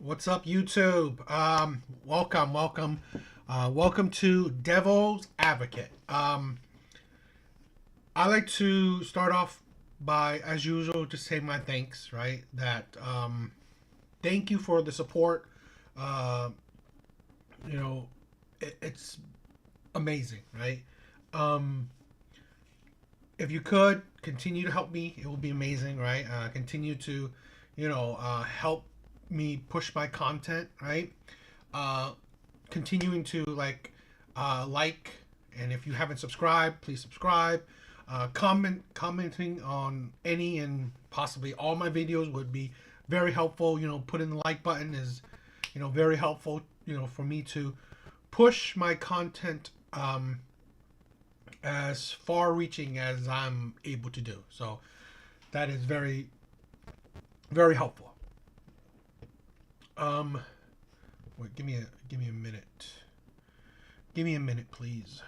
What's up, YouTube? Welcome to Devil's Advocate. I like to start off by, as usual, just say my thanks. Right, thank you for the support. Uh, it's amazing, right? Um, if you could continue to help me, it would be amazing, right? Continue to, help me push my content, right? Uh, Continuing to like, and if you haven't subscribed, please subscribe. Commenting on any and possibly all my videos would be very helpful. Putting the like button is, very helpful. For me to push my content as far reaching as I'm able to do. So that is very, very helpful. Wait, give me a minute. Give me a minute, please.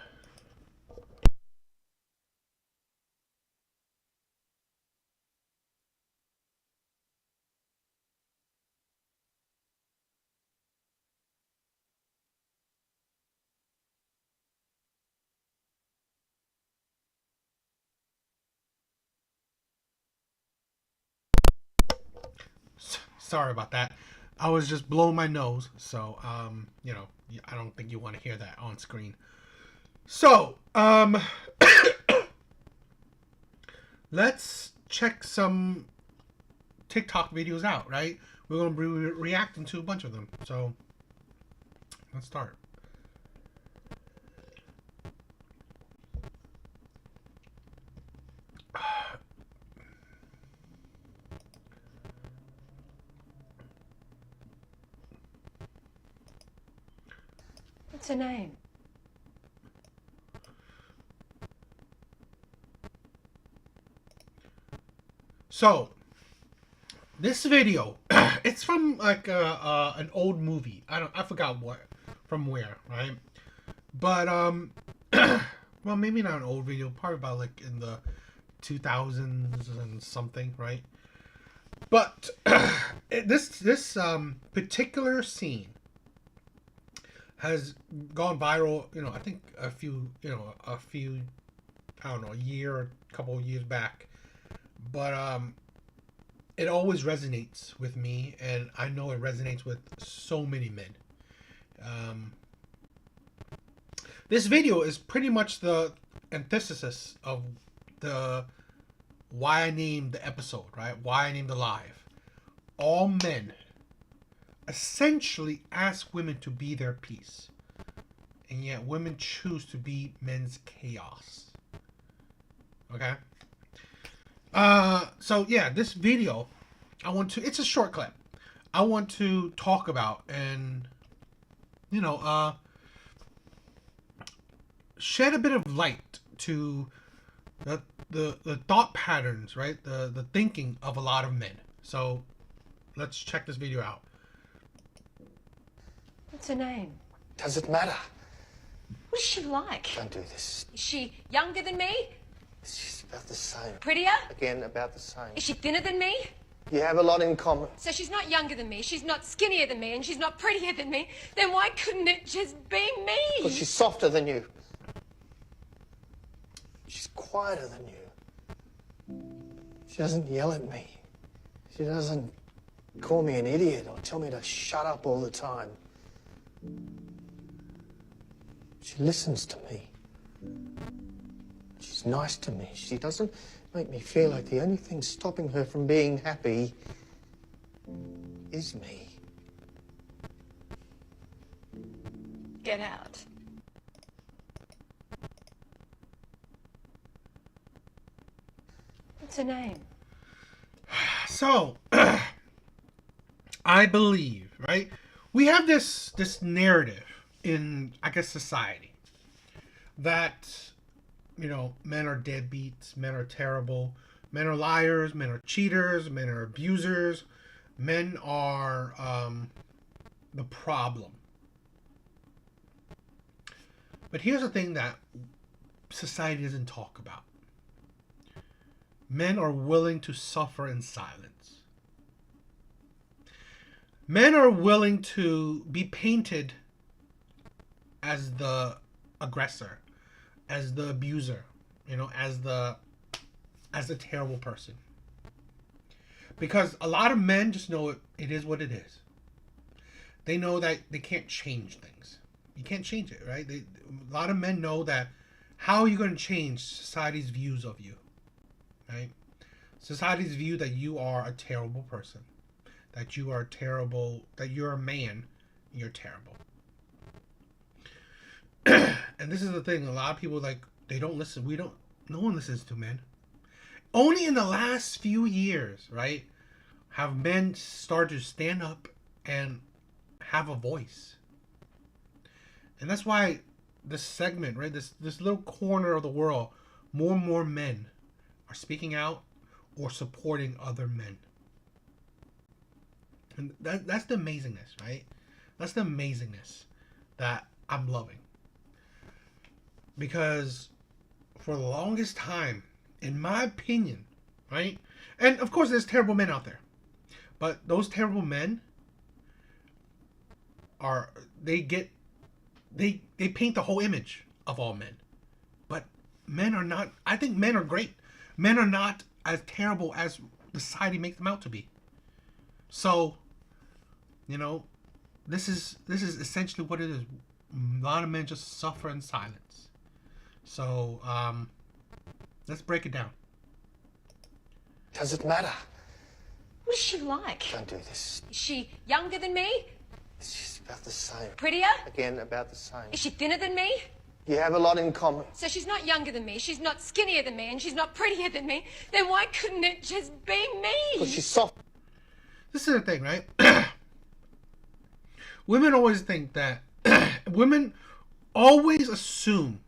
Sorry about that. I was just blowing my nose, so I don't think you want to hear that on screen. So, let's check some TikTok videos out, right? We're going to be reacting to a bunch of them. So, let's start. What's her name? So, this video, it's from like an old movie. I forgot from where, right? But well, maybe not an old video, probably about like in the 2000s and something, right? But this particular scene has gone viral. I think a few, I don't know, a year or a couple of years back. But it always resonates with me, and I know it resonates with so many men. Um, this video is pretty much the antithesis of the why I named the episode, right? Why I named the live. All men essentially ask women to be their peace, and yet women choose to be men's chaos. Okay? So yeah, this video, it's a short clip. I want to talk about and, you know, uh, shed a bit of light to the thought patterns, right? The thinking of a lot of men. So let's check this video out. What's her name? Does it matter? What is she like? Don't do this. Is she younger than me? She's about the same. Prettier? Again, about the same. Is she thinner than me? You have a lot in common. So she's not younger than me, she's not skinnier than me, and she's not prettier than me. Then why couldn't it just be me? Because she's softer than you. She's quieter than you. She doesn't yell at me. She doesn't call me an idiot or tell me to shut up all the time. She listens to me. She's nice to me. She doesn't make me feel like the only thing stopping her from being happy is me. Get out. What's her name? So I believe, right? We have this narrative in, I guess, society that, men are deadbeats, men are terrible, men are liars, men are cheaters, men are abusers, men are the problem. But here's the thing that society doesn't talk about. Men are willing to suffer in silence. Men are willing to be painted as the aggressor, as the abuser, as the terrible person. Because a lot of men just know it is what it is. They know that they can't change things. You can't change it, right? A lot of men know that how are you going to change society's views of you, right? Society's view that you are a terrible person, that you are terrible, that you're a man, and you're terrible. And this is the thing, a lot of people, like, they don't listen. No one listens to men. Only in the last few years, right, have men started to stand up and have a voice. And that's why this segment, right, this little corner of the world, more and more men are speaking out or supporting other men. And that's the amazingness, right? That's the amazingness that I'm loving. Because for the longest time, in my opinion, right? And of course there's terrible men out there. But those terrible men they paint the whole image of all men. But men are not, I think men are great. Men are not as terrible as society makes them out to be. So, this is essentially what it is. A lot of men just suffer in silence. So, let's break it down. Does it matter? What is she like? Don't do this. Is she younger than me? It's just about the same. Prettier? Again, about the same. Is she thinner than me? You have a lot in common. So she's not younger than me, she's not skinnier than me, and she's not prettier than me. Then why couldn't it just be me? Because she's soft. This is the thing, right? Women always think that women always assume,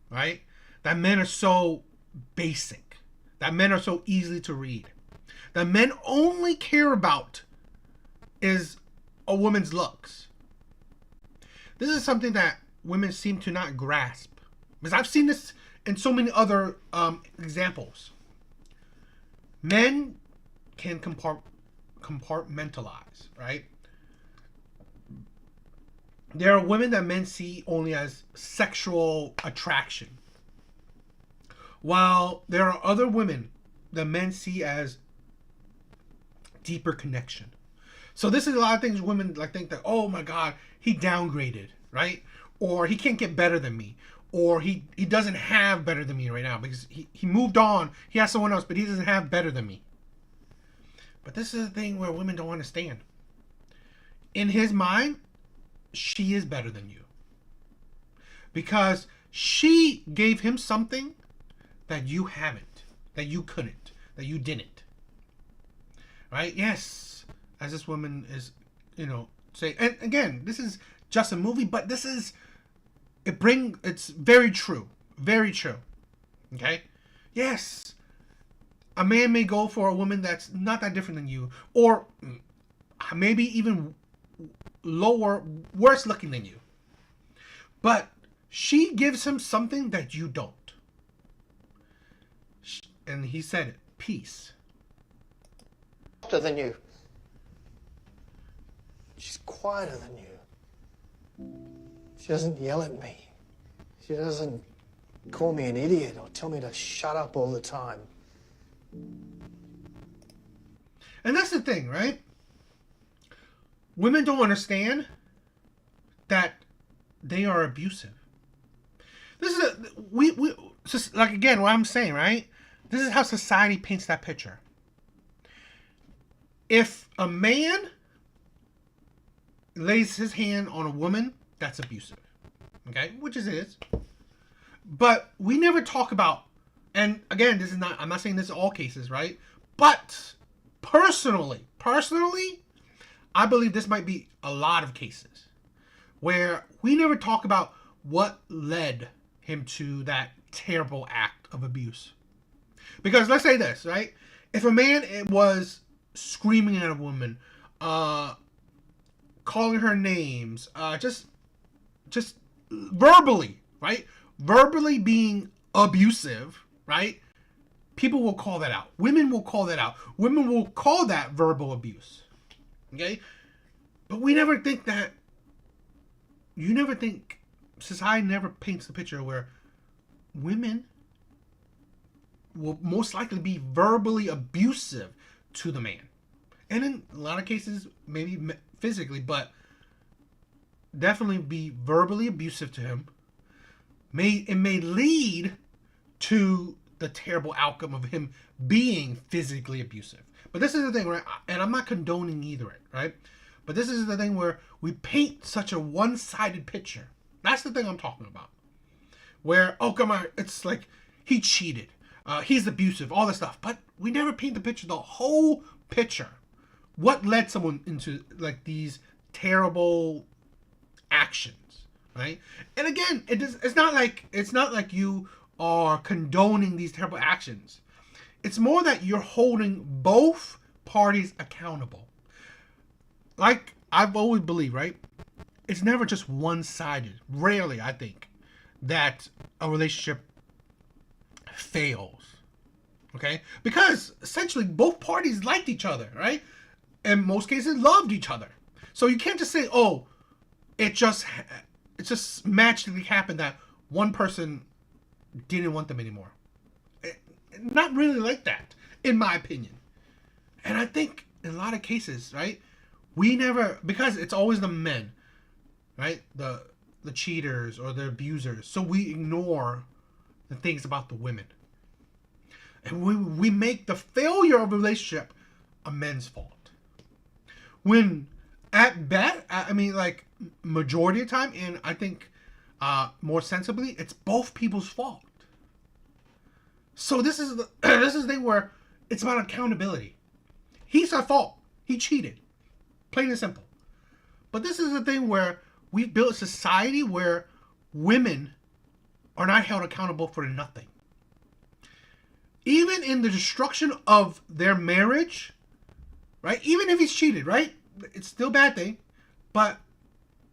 right, that men are so basic, that men are so easy to read, that men only care about is a woman's looks. This is something that women seem to not grasp, because I've seen this in so many other examples. Men can compartmentalize, right? There are women that men see only as sexual attraction, while there are other women that men see as deeper connection. So this is a lot of things women like think that, oh my God, he downgraded, right? Or he can't get better than me. Or he doesn't have better than me right now because he moved on. He has someone else, but he doesn't have better than me. But this is a thing where women don't understand. In his mind, she is better than you. Because she gave him something that you haven't, that you couldn't, that you didn't. Right? Yes. As this woman is, say, and again, this is just a movie, but it's very true. Very true. Okay? Yes. A man may go for a woman that's not that different than you, or maybe even worse looking than you. But she gives him something that you don't. And he said it, peace. Softer than you. She's quieter than you. She doesn't yell at me. She doesn't call me an idiot or tell me to shut up all the time. And that's the thing, right? Women don't understand that they are abusive. This is like, again, what I'm saying, right? This is how society paints that picture. If a man lays his hand on a woman, that's abusive. Okay? Which it is. But we never talk about, and again, I'm not saying this in all cases, right? But personally, I believe this might be a lot of cases where we never talk about what led him to that terrible act of abuse. Because let's say this, right? If a man was screaming at a woman, calling her names, just verbally, right? Verbally being abusive, right? People will call that out. Women will call that out. Women will call that verbal abuse. Okay? But we never think that. You never think. Society never paints the picture where women will most likely be verbally abusive to the man. And in a lot of cases, maybe physically, but definitely be verbally abusive to him. It may lead to the terrible outcome of him being physically abusive. But this is the thing, right? And I'm not condoning either, right? But this is the thing where we paint such a one-sided picture. That's the thing I'm talking about. Where, oh, come on, it's like he cheated. He's abusive, all this stuff. But we never paint the picture, the whole picture. What led someone into like these terrible actions, right? And again, it's not like you are condoning these terrible actions. It's more that you're holding both parties accountable. Like I've always believed, right? It's never just one-sided. Rarely, I think, that a relationship fails. Okay? Because essentially both parties liked each other, right? In most cases loved each other. So you can't just say, oh, it just magically happened that one person didn't want them anymore. Not really like that, in my opinion. And I think in a lot of cases, right, we never, because it's always the men, right, the cheaters or the abusers, so we ignore the things about the women. And we make the failure of a relationship a men's fault. When at best, I mean, like majority of the time, and I think more sensibly, it's both people's fault. So this is the thing where it's about accountability. He's at fault. He cheated. Plain and simple. But this is the thing where we've built a society where women are not held accountable for nothing. Even in the destruction of their marriage, right? Even if he's cheated, right? It's still a bad thing. But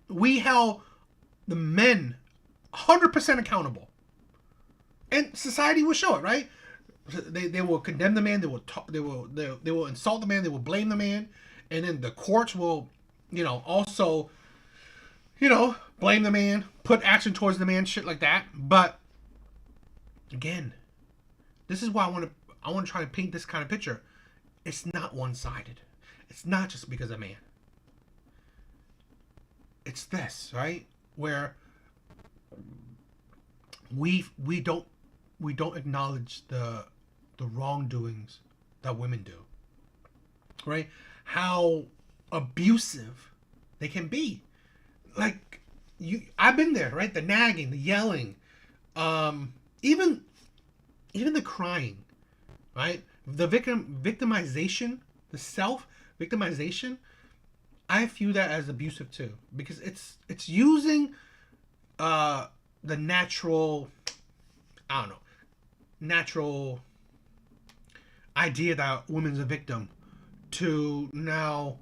we held the men 100% accountable. And society will show it, right? They will condemn the man. They will insult the man. They will blame the man, and then the courts will, also, blame the man, put action towards the man, shit like that. But again, this is why I want to try to paint this kind of picture. It's not one-sided. It's not just because of man. It's this, right? Where we don't acknowledge the wrongdoings that women do, right? How abusive they can be. Like I've been there, right? The nagging, the yelling, even the crying, right? The victimization, the self victimization. I view that as abusive too, because it's using the natural idea that woman's a victim to now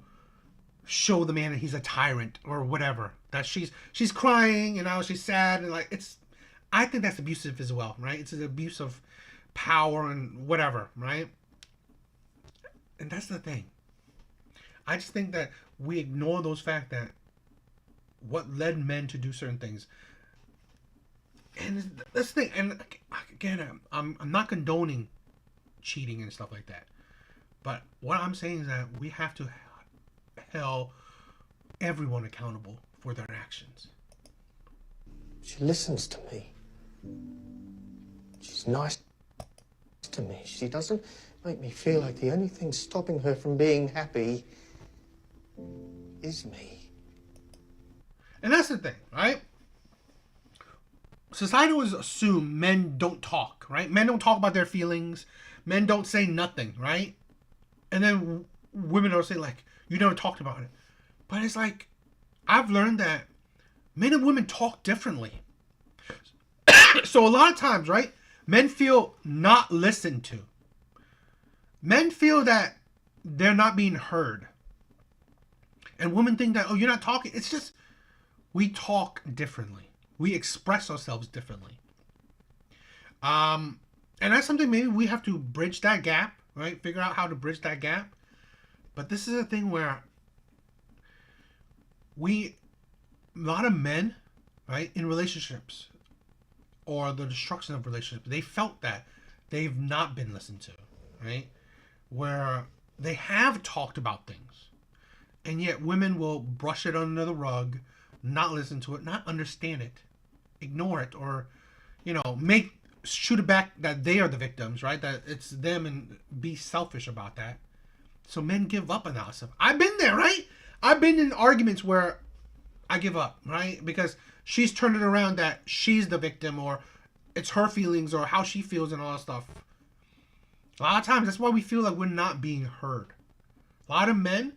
show the man that he's a tyrant or whatever. That she's crying and now she's sad and like I think that's abusive as well, right? It's an abuse of power and whatever, right? And that's the thing. I just think that we ignore those facts that what led men to do certain things. And that's the thing. And again, I'm not condoning cheating and stuff like that. But what I'm saying is that we have to hold everyone accountable for their actions. She listens to me. She's nice to me. She doesn't make me feel like the only thing stopping her from being happy is me. And that's the thing, right? Society always assume men don't talk, right? Men don't talk about their feelings. Men don't say nothing, right? And then women will say, like, you never talked about it. But it's like, I've learned that men and women talk differently. So a lot of times, right, men feel not listened to. Men feel that they're not being heard. And women think that, oh, you're not talking. It's just, we talk differently. We express ourselves differently. And that's something maybe we have to bridge that gap, right? Figure out how to bridge that gap. But this is a thing where a lot of men, right, in relationships or the destruction of relationships, they felt that they've not been listened to, right? Where they have talked about things, and yet women will brush it under the rug, not listen to it, not understand it, ignore it, or shoot it back that they are the victims, right? That it's them, and be selfish about that. So men give up on that stuff. I've been there, right? I've been in arguments where I give up, right? Because she's turned it around that she's the victim, or it's her feelings, or how she feels, and all that stuff. A lot of times, that's why we feel like we're not being heard. A lot of men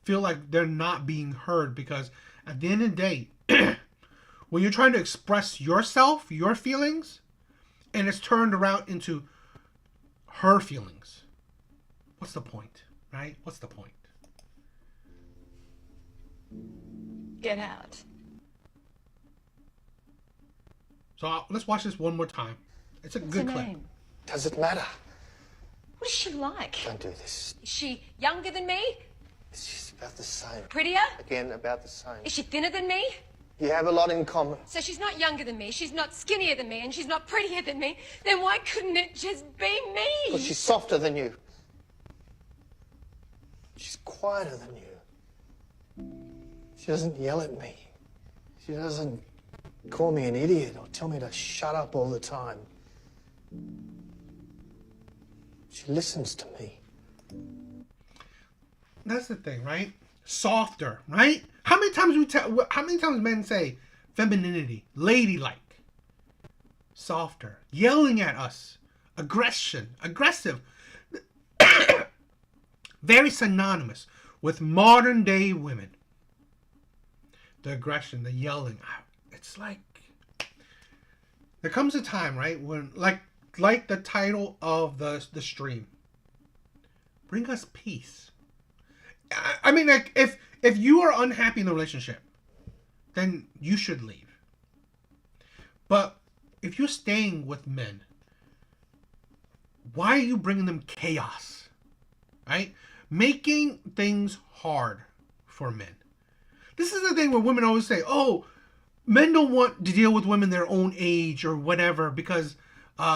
feel like they're not being heard because at the end of the day, when you're trying to express yourself, your feelings, and it's turned around into her feelings, what's the point, right? What's the point? Get out. So let's watch this one more time. It's a What's good her clip. name? Does it matter? What is she like? Don't do this. Is she younger than me? It's just about the same. Prettier? Again, about the same. Is she thinner than me? You have a lot in common. So she's not younger than me, she's not skinnier than me, and she's not prettier than me. Then why couldn't it just be me? Well, she's softer than you. She's quieter than you. She doesn't yell at me. She doesn't call me an idiot or tell me to shut up all the time. She listens to me. That's the thing, right? Softer, right? How many times men say femininity, ladylike, softer, yelling at us, aggressive, very synonymous with modern day women. The aggression, the yelling, it's like there comes a time, right, when like the title of the stream, bring us peace. I mean, like, if you are unhappy in the relationship, then you should leave. But if you're staying with men, why are you bringing them chaos? Right? Making things hard for men. This is the thing where women always say, oh, men don't want to deal with women their own age or whatever because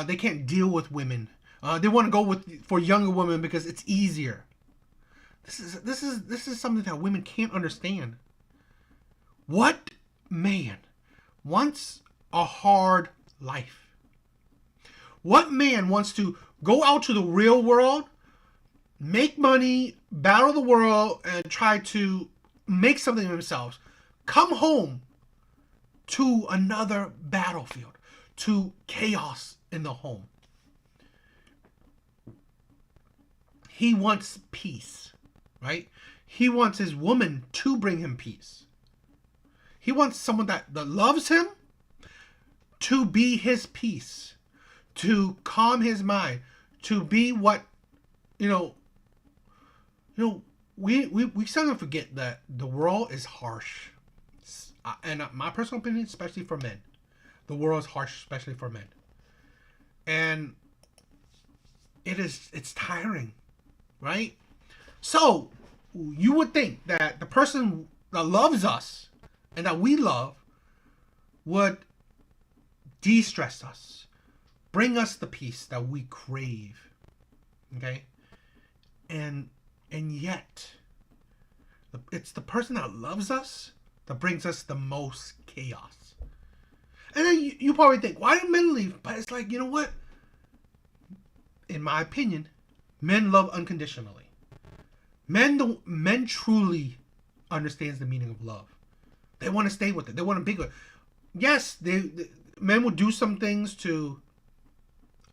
they can't deal with women. They want to go for younger women because it's easier. This is something that women can't understand. What man wants a hard life? What man wants to go out to the real world, make money, battle the world, and try to make something of themselves, come home to another battlefield, to chaos in the home? He wants peace. Right? He wants his woman to bring him peace. He wants someone that loves him to be his peace, to calm his mind, to be what, we sometimes forget that the world is harsh. And my personal opinion, especially for men, the world is harsh, especially for men. And it's tiring, right? So, you would think that the person that loves us and that we love would de-stress us, bring us the peace that we crave, okay? And yet, it's the person that loves us that brings us the most chaos. And then you probably think, why do men leave? But it's like, you know what? In my opinion, men love unconditionally. Men truly understands the meaning of love. They want to stay with it. They want to be with it. Yes, men will do some things to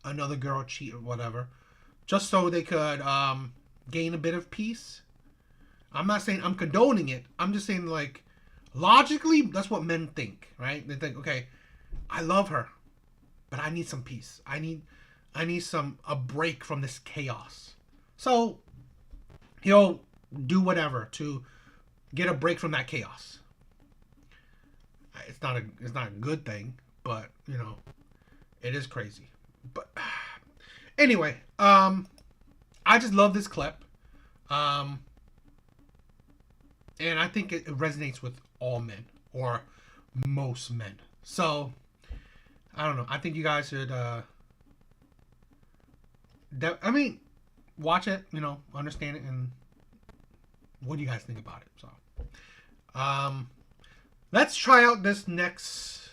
another girl, cheat or whatever, just so they could gain a bit of peace. I'm not saying I'm condoning it. I'm just saying, like, logically, that's what men think, right? They think, okay, I love her, but I need some peace. I need a break from this chaos. So he'll do whatever to get a break from that chaos. It's not a good thing, but it is crazy. But anyway, I just love this clip. And I think it resonates with all men or most men. So I don't know. I think you guys should. I mean, watch it. You know, understand it, and what do you guys think about it? So, let's try out this next.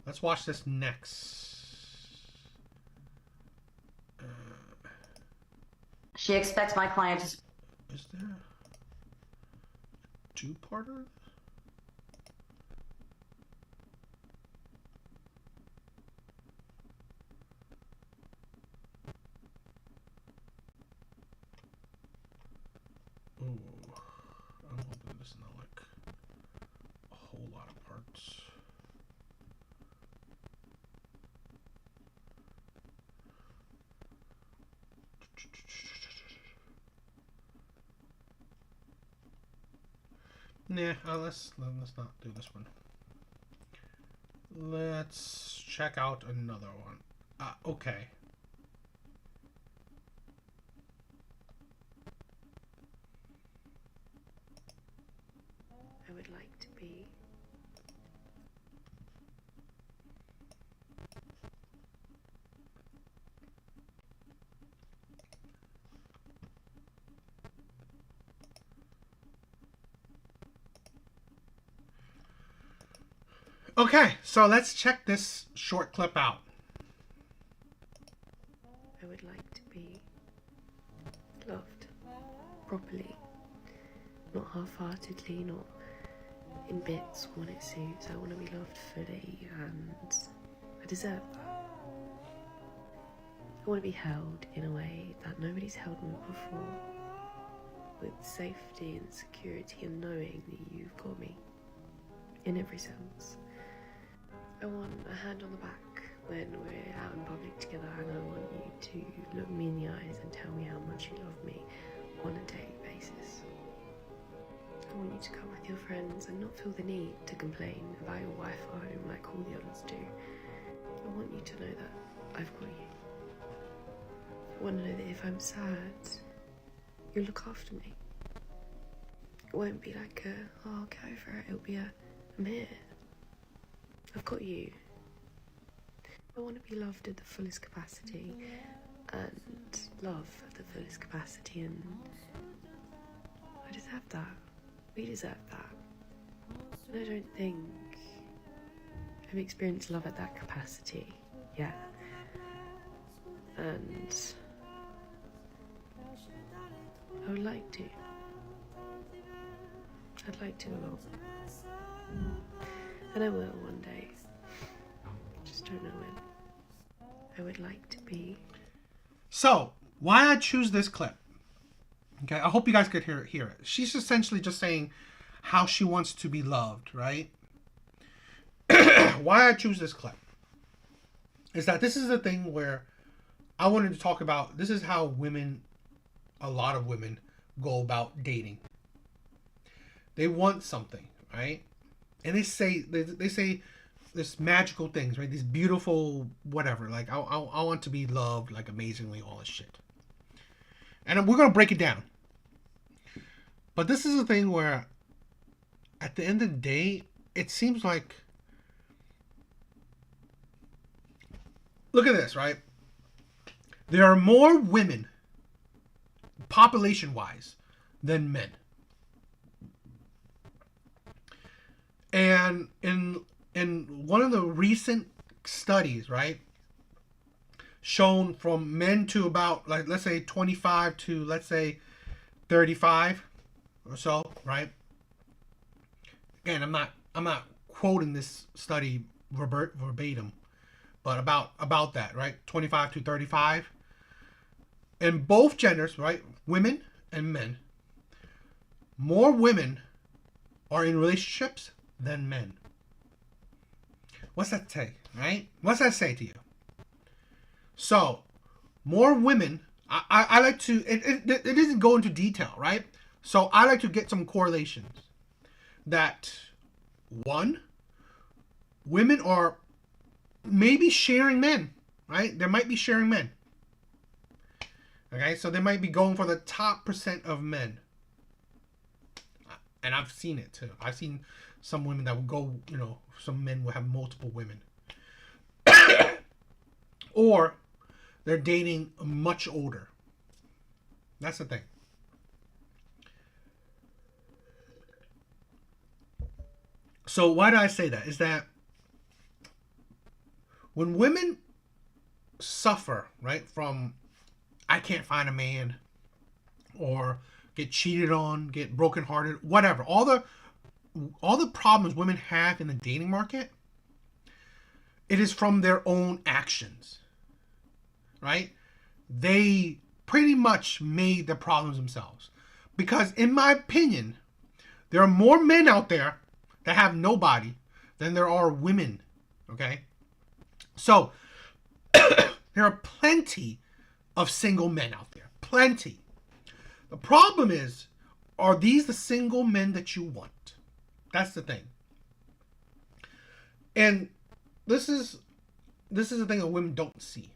Let's watch this next. She expects my client to... Is there a two-parter? Ooh, I'm hoping this is not like a whole lot of parts. Nah, let's not do this one. Let's check out another one. Okay. I would like to be. Okay, so let's check this short clip out. I would like to be loved properly, not half-heartedly, not in bits when it suits. I want to be loved fully, and I deserve that. I want to be held in a way that nobody's held me before, with safety and security and knowing that you've got me in every sense. I want a hand on the back when we're out in public together, and I want you to look me in the eyes and tell me how much you love me on a daily basis. I want you to come with your friends and not feel the need to complain about your wife at home like all the others do. I want you to know that I've got you. I want to know that if I'm sad, you'll look after me. It won't be like oh, I'll get over it. It'll be I'm here. I've got you. I want to be loved at the fullest capacity and love at the fullest capacity, and I deserve that. We deserve that. And I don't think I've experienced love at that capacity yet. And I would like to. I'd like to a lot. And I will one day. Just don't know when. I would like to be. So, why I choose this clip? Okay, I hope you guys could hear it. She's essentially just saying how she wants to be loved, right? Why I choose this clip is that this is the thing where I wanted to talk about. This is how women, a lot of women, go about dating. They want something, right? And they say this magical things, right? These beautiful whatever. Like I want to be loved, like amazingly, all this shit. And we're gonna break it down. But this is a thing where, at the end of the day, it seems like. Look at this, right? There are more women, population-wise, than men. And in one of the recent studies, right, shown from men to about, like, let's say 25 to, let's say 35 or so, right? Again, I'm not quoting this study verbatim, but about that, right? 25 to 35. In both genders, right, women and men, more women are in relationships than men. What's that say, right? What's that say to you? So, more women. I like to. It doesn't go into detail, right? So I like to get some correlations. That one, women are maybe sharing men, right? They might be sharing men. Okay, so they might be going for the top % of men. And I've seen it too. I've seen some women that will go, some men will have multiple women. Or they're dating much older. That's the thing. So why do I say that? Is that when women suffer, right, from I can't find a man, or get cheated on, get brokenhearted, whatever, all the problems women have in the dating market, it is from their own actions, right? They pretty much made the problems themselves. Because in my opinion, there are more men out there that have nobody than there are women, okay? So, there are plenty of single men out there. Plenty. The problem is, are these the single men that you want? That's the thing. And this is the thing that women don't see.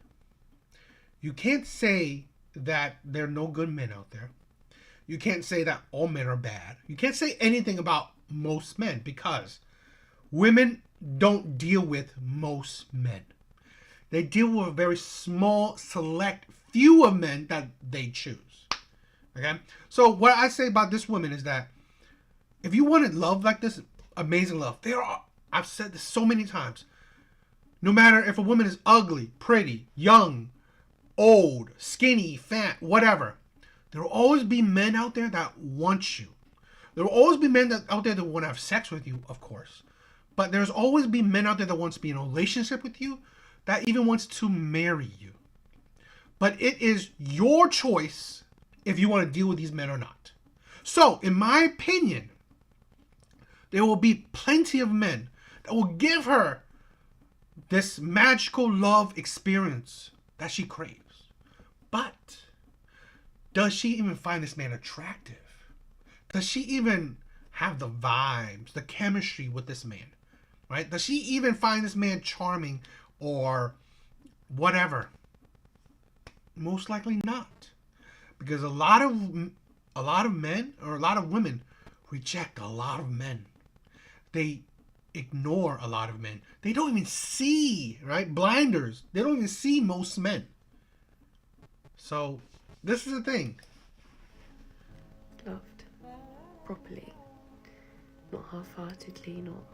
You can't say that there are no good men out there. You can't say that all men are bad. You can't say anything about most men, because women don't deal with most men. They deal with a very small, select few of men that they choose. Okay? So what I say about this woman is that if you wanted love like this, amazing love, I've said this so many times, no matter if a woman is ugly, pretty, young, old, skinny, fat, whatever, there will always be men out there that want you. There will always be men out there that want to have sex with you, of course. But there's always be men out there that wants to be in a relationship with you, that even wants to marry you. But it is your choice if you want to deal with these men or not. So, in my opinion, there will be plenty of men that will give her this magical love experience that she craves. But does she even find this man attractive? Does she even have the vibes, the chemistry with this man? Right? Does she even find this man charming or whatever? Most likely not. Because a lot of men or a lot of women reject a lot of men. They ignore a lot of men. They don't even see, right? Blinders. They don't even see most men. So, this is the thing. Loved properly, not half-heartedly, not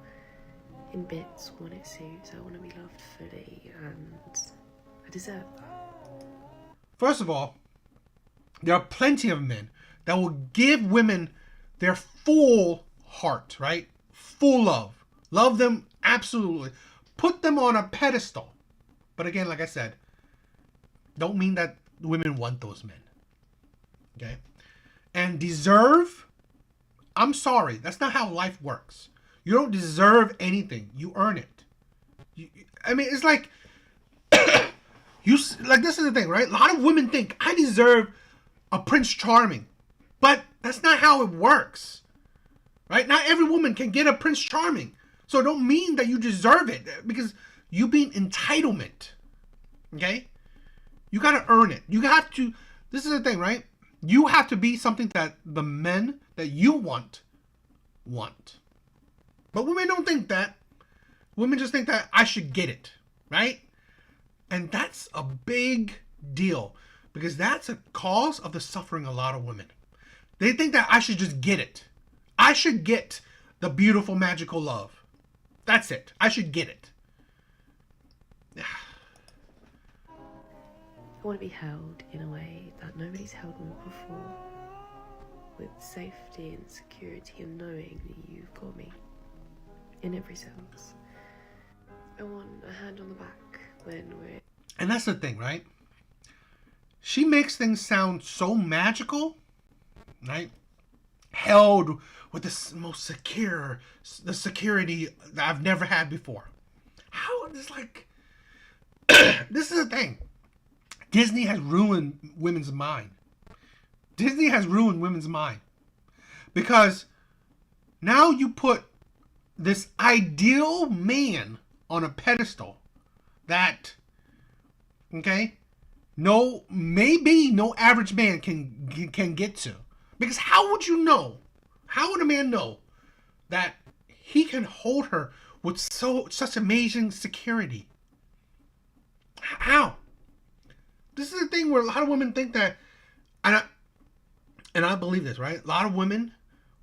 in bits when it suits. I want to be loved fully, and I deserve that. First of all, there are plenty of men that will give women their full heart, right? Full love. Love them absolutely. Put them on a pedestal. But again, like I said, don't mean that women want those men. Okay? And deserve, I'm sorry, that's not how life works. You don't deserve anything. You earn it. It's like, this is the thing, right? A lot of women think, I deserve a Prince Charming. But that's not how it works. Right? Not every woman can get a Prince Charming. So it don't mean that you deserve it. Because you being entitlement. Okay? You got to earn it. You have to, this is the thing, right? You have to be something that the men that you want. But women don't think that. Women just think that I should get it. Right? And that's a big deal. Because that's a cause of the suffering of a lot of women. They think that I should just get it. I should get the beautiful, magical love. That's it. I should get it. I want to be held in a way that nobody's held me before, with safety and security and knowing that you've got me, in every sense. I want a hand on the back when we're... And that's the thing, right? She makes things sound so magical, right? Held with the most secure, the security that I've never had before. How is like... This is the thing. Disney has ruined women's mind. Disney has ruined women's mind. Because now you put this ideal man on a pedestal that, okay, maybe no average man can get to. Because how would you know? How would a man know that he can hold her with such amazing security? How? This is the thing where a lot of women think that, and I believe this, right? A lot of women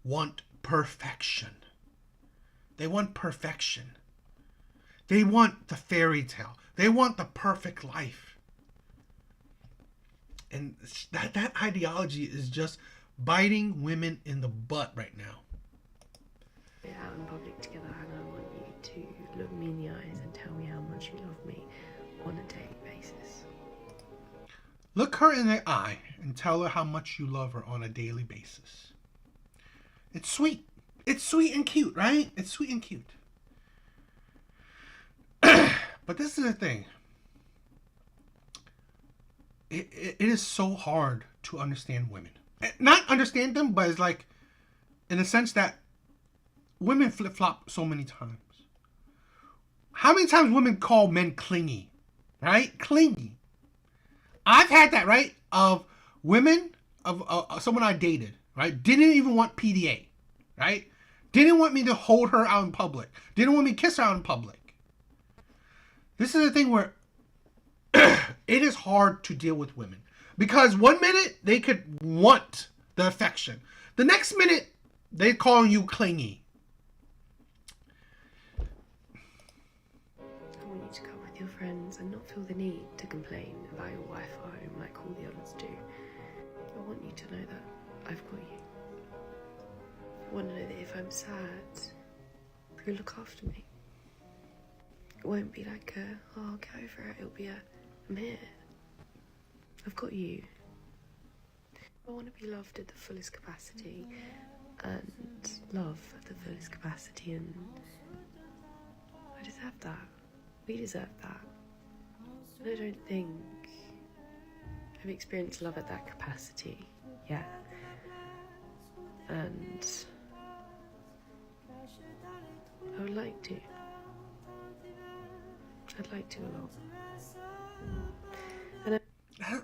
want perfection. They want perfection. They want the fairy tale. They want the perfect life. And that ideology is just biting women in the butt right now. We're out in public together, and I want you to look me in the eyes and tell me how much you love me on a daily basis. Look her in the eye and tell her how much you love her on a daily basis. It's sweet. It's sweet and cute, right? It's sweet and cute. But this is the thing. It is so hard to understand women. Not understand them, but it's like, in the sense that women flip-flop so many times. How many times women call men clingy? Right? Clingy. I've had that, right? Of women, of someone I dated, right? Didn't even want PDA, right? Didn't want me to hold her out in public. Didn't want me to kiss her out in public. This is the thing where it is hard to deal with women. Because one minute, they could want the affection. The next minute, they call you clingy. I want you to come with your friends and not feel the need to complain about your Wi-Fi like all the others do. I want you to know that I've got you. I want to know that if I'm sad, you'll look after me. It won't be like oh, I'll get over it. It'll be I'm here. I've got you. I want to be loved at the fullest capacity and love at the fullest capacity, and I deserve that. We deserve that. And I don't think I've experienced love at that capacity yet. And I would like to. I'd like to a lot.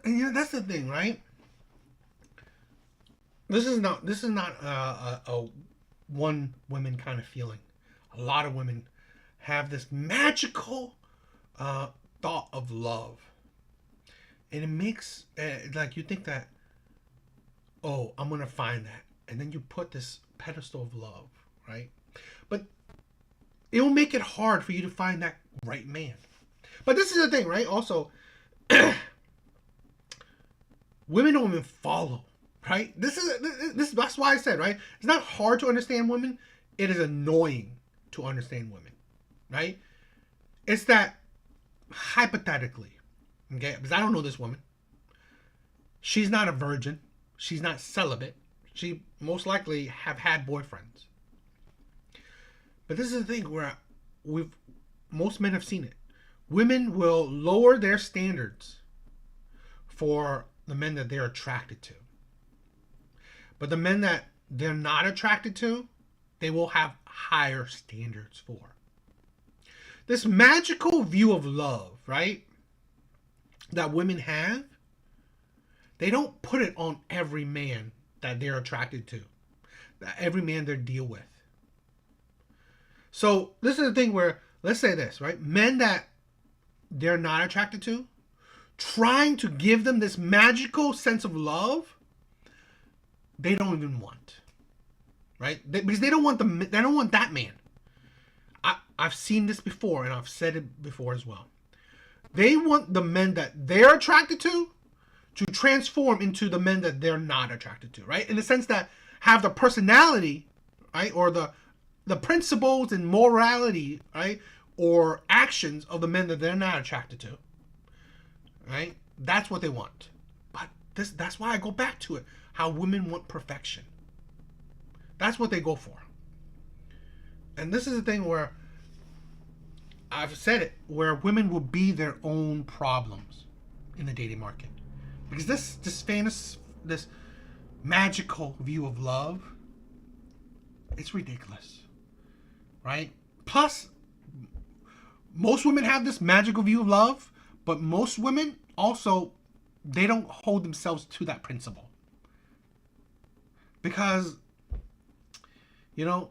And that's the thing, right? This is not a one woman kind of feeling. A lot of women have this magical thought of love, and it makes like you think that, oh, I'm gonna find that, and then you put this pedestal of love, right? But it will make it hard for you to find that right man. But this is the thing, right? Also, women don't even follow, right? That's why I said, right? It's not hard to understand women. It is annoying to understand women, right? It's that hypothetically, okay? Because I don't know this woman. She's not a virgin. She's not celibate. She most likely have had boyfriends. But this is the thing where most men have seen it. Women will lower their standards for the men that they're attracted to. But the men that they're not attracted to, they will have higher standards for. This magical view of love, right, that women have, they don't put it on every man that they're attracted to, every man they deal with. So this is the thing where, let's say this, right? Men that they're not attracted to, trying to give them this magical sense of love, they don't even want, right? Because they don't want that man. I've seen this before, and I've said it before as well. They want the men that they're attracted to transform into the men that they're not attracted to, right? In the sense that have the personality, right, or the principles and morality, right, or actions of the men that they're not attracted to, right? That's what they want. But that's why I go back to it. How women want perfection. That's what they go for. And this is the thing where I've said it, where women will be their own problems in the dating market. Because this magical view of love, it's ridiculous, right? Plus, most women have this magical view of love, but most women also, they don't hold themselves to that principle. Because you know,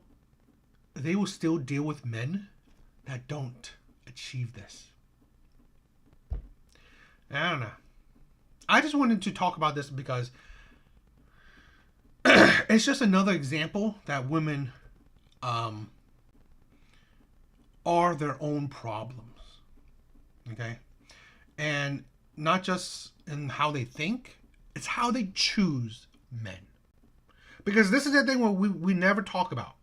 they will still deal with men that don't achieve this. I don't know. I just wanted to talk about this because it's just another example that women are their own problems. Okay? And not just in how they think, it's how they choose men. Because this is the thing where we never talk about.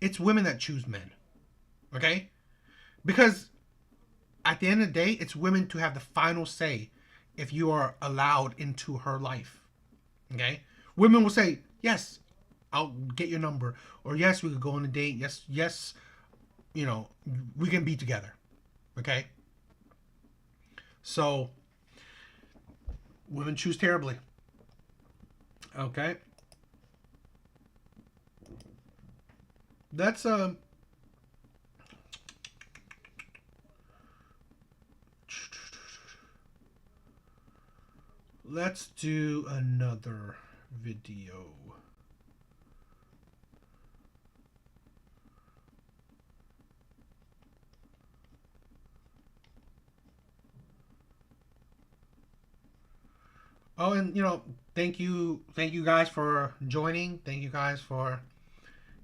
It's women that choose men. Okay? Because at the end of the day, it's women to have the final say if you are allowed into her life. Okay? Women will say, yes, I'll get your number. Or yes, we could go on a date. Yes, you know, we can be together. Okay? So, women choose terribly. Okay? That's, let's do another video. Oh, and you know, thank you guys for joining. Thank you guys for,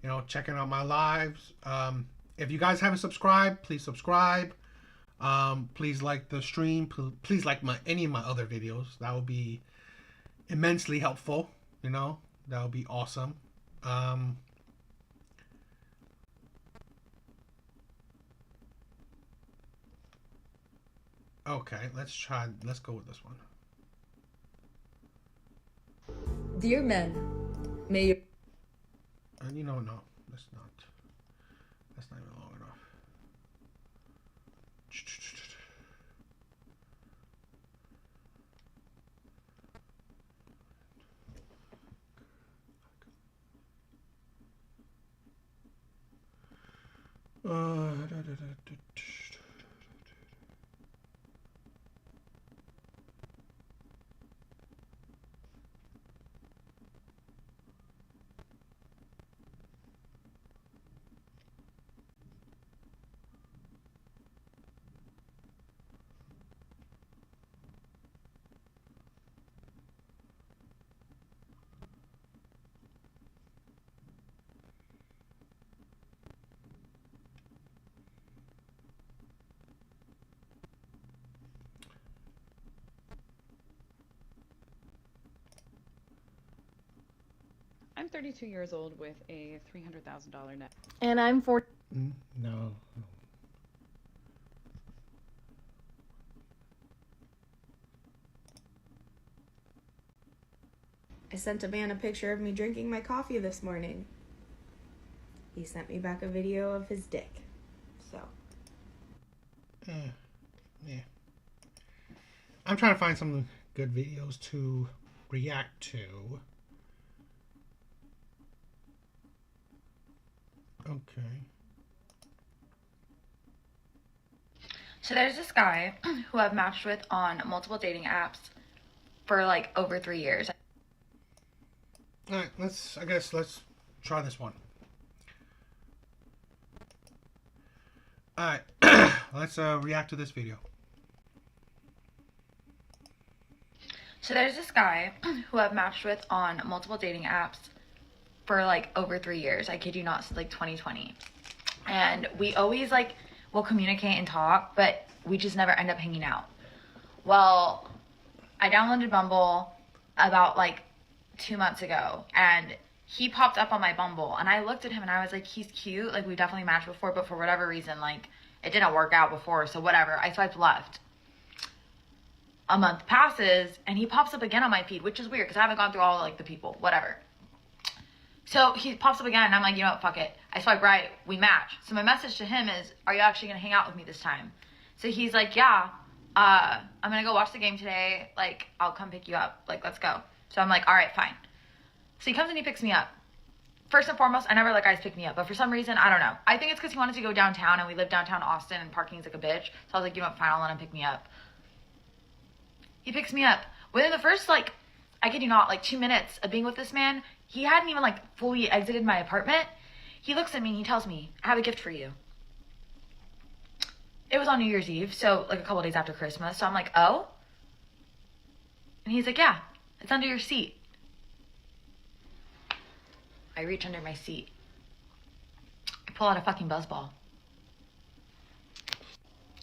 you know, checking out my lives. If you guys haven't subscribed, please subscribe. Please like the stream. Please like any of my other videos. That would be immensely helpful. You know, that would be awesome. Okay, let's go with this one. Dear men, may you... You know, no, that's not even long enough. I'm 32 years old with a $300,000 net. And I'm 4... No. I sent a man a picture of me drinking my coffee this morning. He sent me back a video of his dick. So. Yeah. I'm trying to find some good videos to react to. Okay. So there's this guy who I've matched with on multiple dating apps for like over 3 years. Alright, let's try this one. Alright, let's react to this video. So there's this guy who I've matched with on multiple dating apps for like over 3 years. I kid you not, since like 2020. And we always like will communicate and talk, but we just never end up hanging out. Well, I downloaded Bumble about like 2 months ago, and he popped up on my Bumble, and I looked at him and I was like, he's cute, like we definitely matched before, but for whatever reason, like it didn't work out before, so whatever. I swiped left. A month passes and he pops up again on my feed, which is weird because I haven't gone through all like the people, whatever. So he pops up again and I'm like, you know what, fuck it. I swipe right, we match. So my message to him is, are you actually gonna hang out with me this time? So he's like, yeah, I'm gonna go watch the game today. Like, I'll come pick you up. Like, let's go. So I'm like, all right, fine. So he comes and he picks me up. First and foremost, I never let guys pick me up, but for some reason, I don't know. I think it's because he wanted to go downtown, and we live downtown Austin, and parking's like a bitch. So I was like, you know what, fine, I'll let him pick me up. He picks me up. Within the first, like, I kid you not, like 2 minutes of being with this man, He hadn't even like fully exited my apartment. He looks at me and he tells me, I have a gift for you. It was on New Year's Eve, so like a couple days after Christmas. So I'm like, oh? And he's like, yeah, it's under your seat. I reach under my seat. I pull out a fucking buzzball.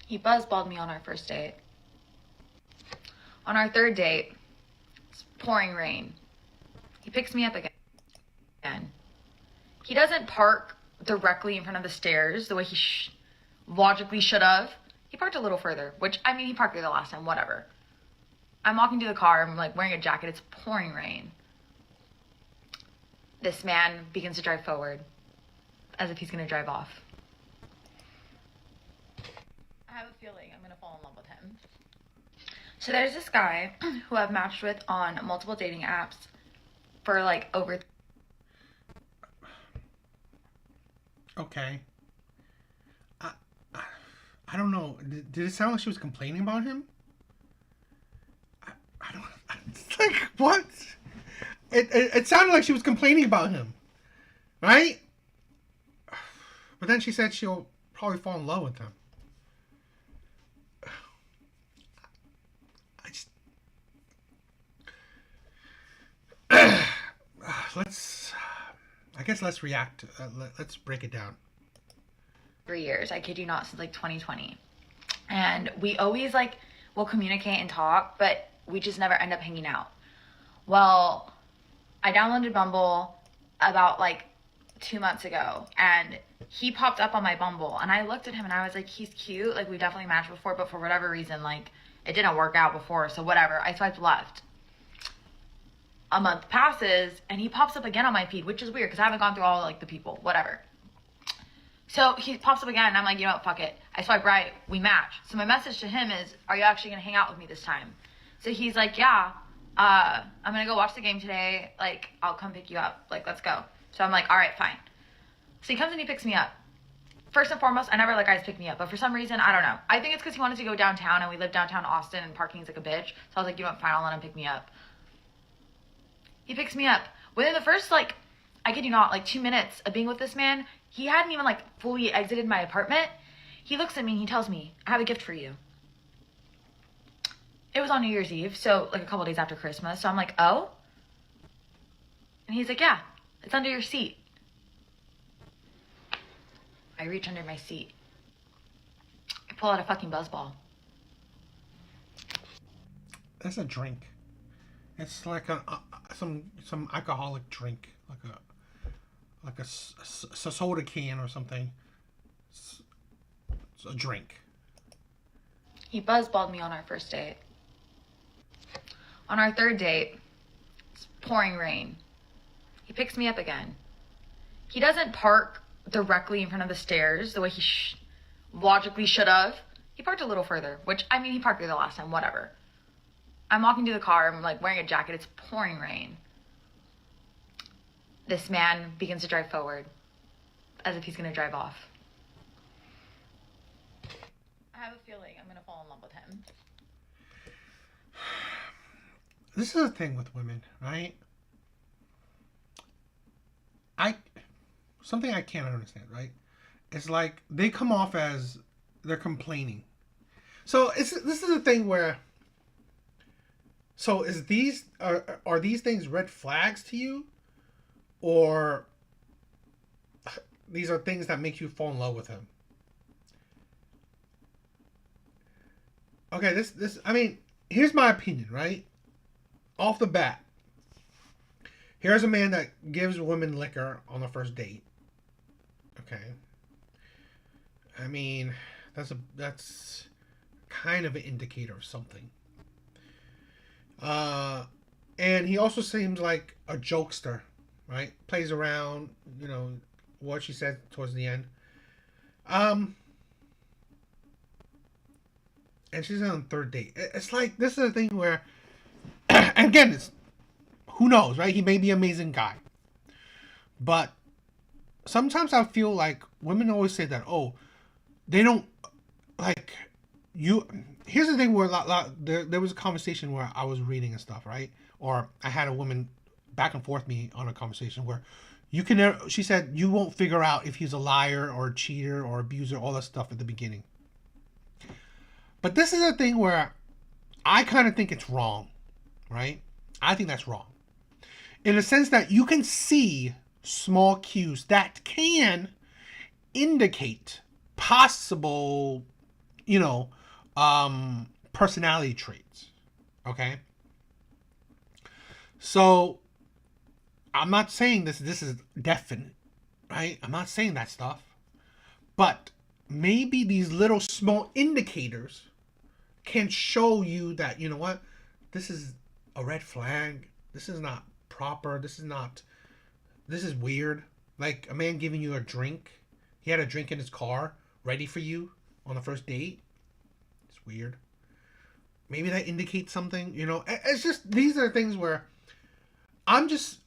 He buzzballed me on our first date. On our third date, it's pouring rain. He picks me up again. He doesn't park directly in front of the stairs the way he logically should have. He parked a little further, which, I mean, he parked there the last time, whatever. I'm walking to the car, I'm like wearing a jacket, it's pouring rain. This man begins to drive forward, as if he's gonna drive off. I have a feeling I'm gonna fall in love with him. So there's this guy who I've matched with on multiple dating apps for like over. Okay. I don't know. Did it sound like she was complaining about him? I don't. It's like what? It sounded like she was complaining about him, right? But then she said she'll probably fall in love with him. I just let's react. Let's break it down. 3 years, I kid you not, since like 2020. And we always like will communicate and talk, but we just never end up hanging out. Well, I downloaded Bumble about like 2 months ago, and he popped up on my Bumble, and I looked at him and I was like, he's cute, like we definitely matched before, but for whatever reason, like it didn't work out before, so whatever. I swiped left. A month passes and he pops up again on my feed, which is weird because I haven't gone through all like the people, whatever. So he pops up again and I'm like, you know what, fuck it. I swipe right, we match. So my message to him is, are you actually gonna hang out with me this time? So he's like, yeah, I'm gonna go watch the game today. Like, I'll come pick you up. Like, let's go. So I'm like, all right, fine. So he comes and he picks me up. First and foremost, I never let guys pick me up, but for some reason, I don't know. I think it's because he wanted to go downtown and we live downtown Austin and parking's like a bitch. So I was like, you know what, fine, I'll let him pick me up. He picks me up. Within the first, like, I kid you not, like 2 minutes of being with this man, he hadn't even like fully exited my apartment. He looks at me and he tells me, I have a gift for you. It was on New Year's Eve, so like a couple days after Christmas. So I'm like, oh? And he's like, yeah, it's under your seat. I reach under my seat. I pull out a fucking buzzball. That's a drink. It's like some alcoholic drink, like a soda can or something. It's a drink. He buzzballed me on our first date. On our third date, it's pouring rain. He picks me up again. He doesn't park directly in front of the stairs the way he logically should have. He parked a little further, which, I mean, he parked there the last time, whatever. I'm walking to the car, I'm like wearing a jacket, it's pouring rain. This man begins to drive forward, as if he's gonna drive off. I have a feeling I'm gonna fall in love with him. This is the thing with women, right? Something I can't understand, right? It's like they come off as they're complaining. So this is the thing where. So are these things red flags to you, or these are things that make you fall in love with him? Okay, I mean, here's my opinion, right? Off the bat, here's a man that gives women liquor on the first date. Okay. I mean, that's kind of an indicator of something. And he also seems like a jokester, right? Plays around, you know, what she said towards the end. And she's on the third date. It's like, this is a thing where, and again, it's, who knows, right? He may be an amazing guy. But sometimes I feel like women always say that, oh, they don't, like, you, here's the thing where there was a conversation where I was reading and stuff, right? Or I had a woman back and forth me on a conversation where you can never, she said, you won't figure out if he's a liar or a cheater or abuser, all that stuff at the beginning. But this is a thing where I kind of think it's wrong, right? I think that's wrong. In the sense that you can see small cues that can indicate possible, personality traits. Okay? So, I'm not saying this is definite, right? I'm not saying that stuff. But maybe these little small indicators can show you that, you know what? This is a red flag. This is not proper. This is weird. Like a man giving you a drink. He had a drink in his car ready for you on the first date. It's weird. Maybe that indicates something, It's just, these are things where I'm just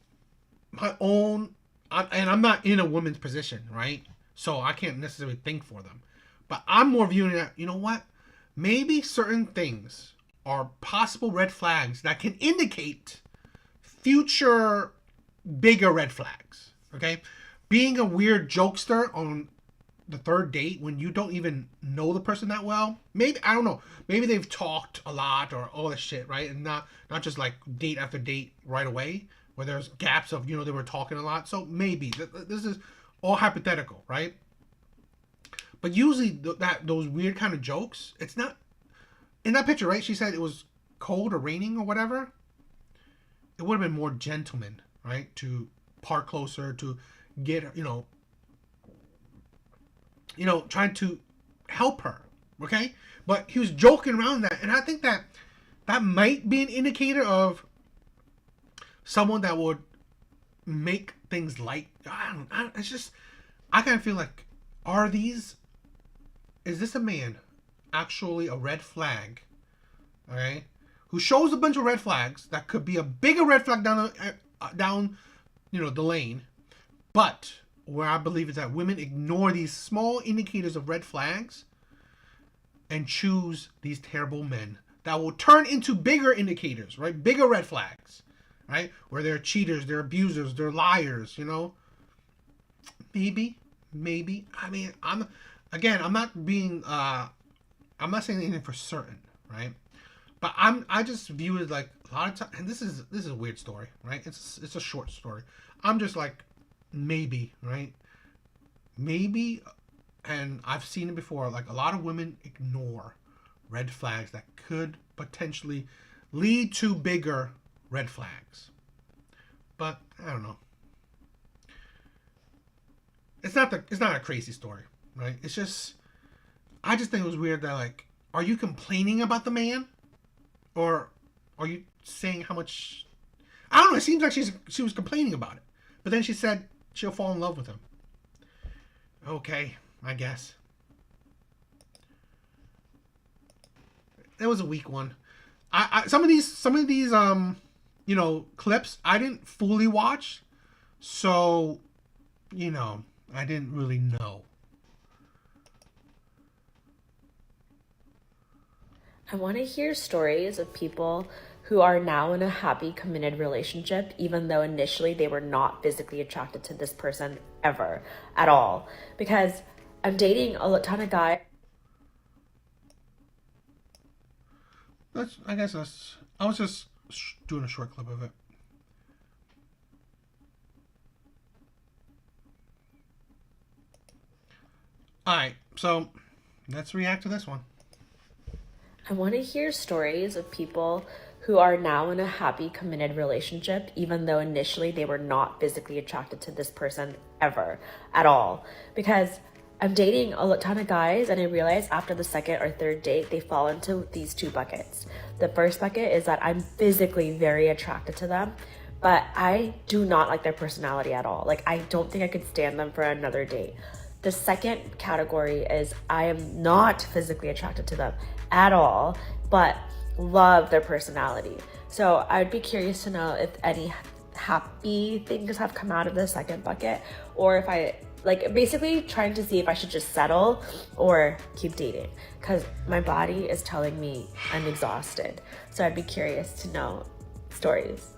my own, and I'm not in a woman's position, right? So I can't necessarily think for them. But I'm more viewing it, you know what? Maybe certain things are possible red flags that can indicate future bigger red flags, okay? Being a weird jokester on the third date when you don't even know the person that well, maybe, I don't know, maybe they've talked a lot or all this shit, right? And not just like date after date right away, where there's gaps of, they were talking a lot. So maybe, this is all hypothetical, right? But usually those weird kind of jokes, it's not, in that picture, right? She said it was cold or raining or whatever. It would have been more gentleman, right? To park closer, to get, trying to help her, okay? But he was joking around that, and I think that might be an indicator of someone that would make things light. It's just, I kind of feel like, is this a man actually a red flag, okay, who shows a bunch of red flags that could be a bigger red flag down the lane, but where I believe is that women ignore these small indicators of red flags and choose these terrible men that will turn into bigger indicators, right? Bigger red flags, right? Where they're cheaters, they're abusers, they're liars, Maybe. I mean, I'm not being, I'm not saying anything for certain, right? But I just view it like a lot of times, and this is a weird story, right? It's a short story. I'm just like, maybe, right? Maybe, and I've seen it before, like a lot of women ignore red flags that could potentially lead to bigger red flags. But I don't know. It's not a crazy story, right? It's just, I just think it was weird that, like, are you complaining about the man? Or are you saying how much, I don't know, it seems like she was complaining about it. But then she said she'll fall in love with him. Okay, I guess. That was a weak one. Some of these clips I didn't fully watch, so I didn't really know. I want to hear stories of people who are now in a happy, committed relationship, even though initially they were not physically attracted to this person ever at all. Because I'm dating a ton of guys. I was just doing a short clip of it. Alright, so let's react to this one. I want to hear stories of people who are now in a happy, committed relationship, even though initially they were not physically attracted to this person ever at all. Because I'm dating a ton of guys, and I realize after the second or third date, they fall into these two buckets. The first bucket is that I'm physically very attracted to them, but I do not like their personality at all. Like, I don't think I could stand them for another date. The second category is I am not physically attracted to them at all, but love their personality. So I'd be curious to know if any happy things have come out of the second bucket, or if I, like, basically trying to see if I should just settle or keep dating, because my body is telling me I'm exhausted. So I'd be curious to know stories.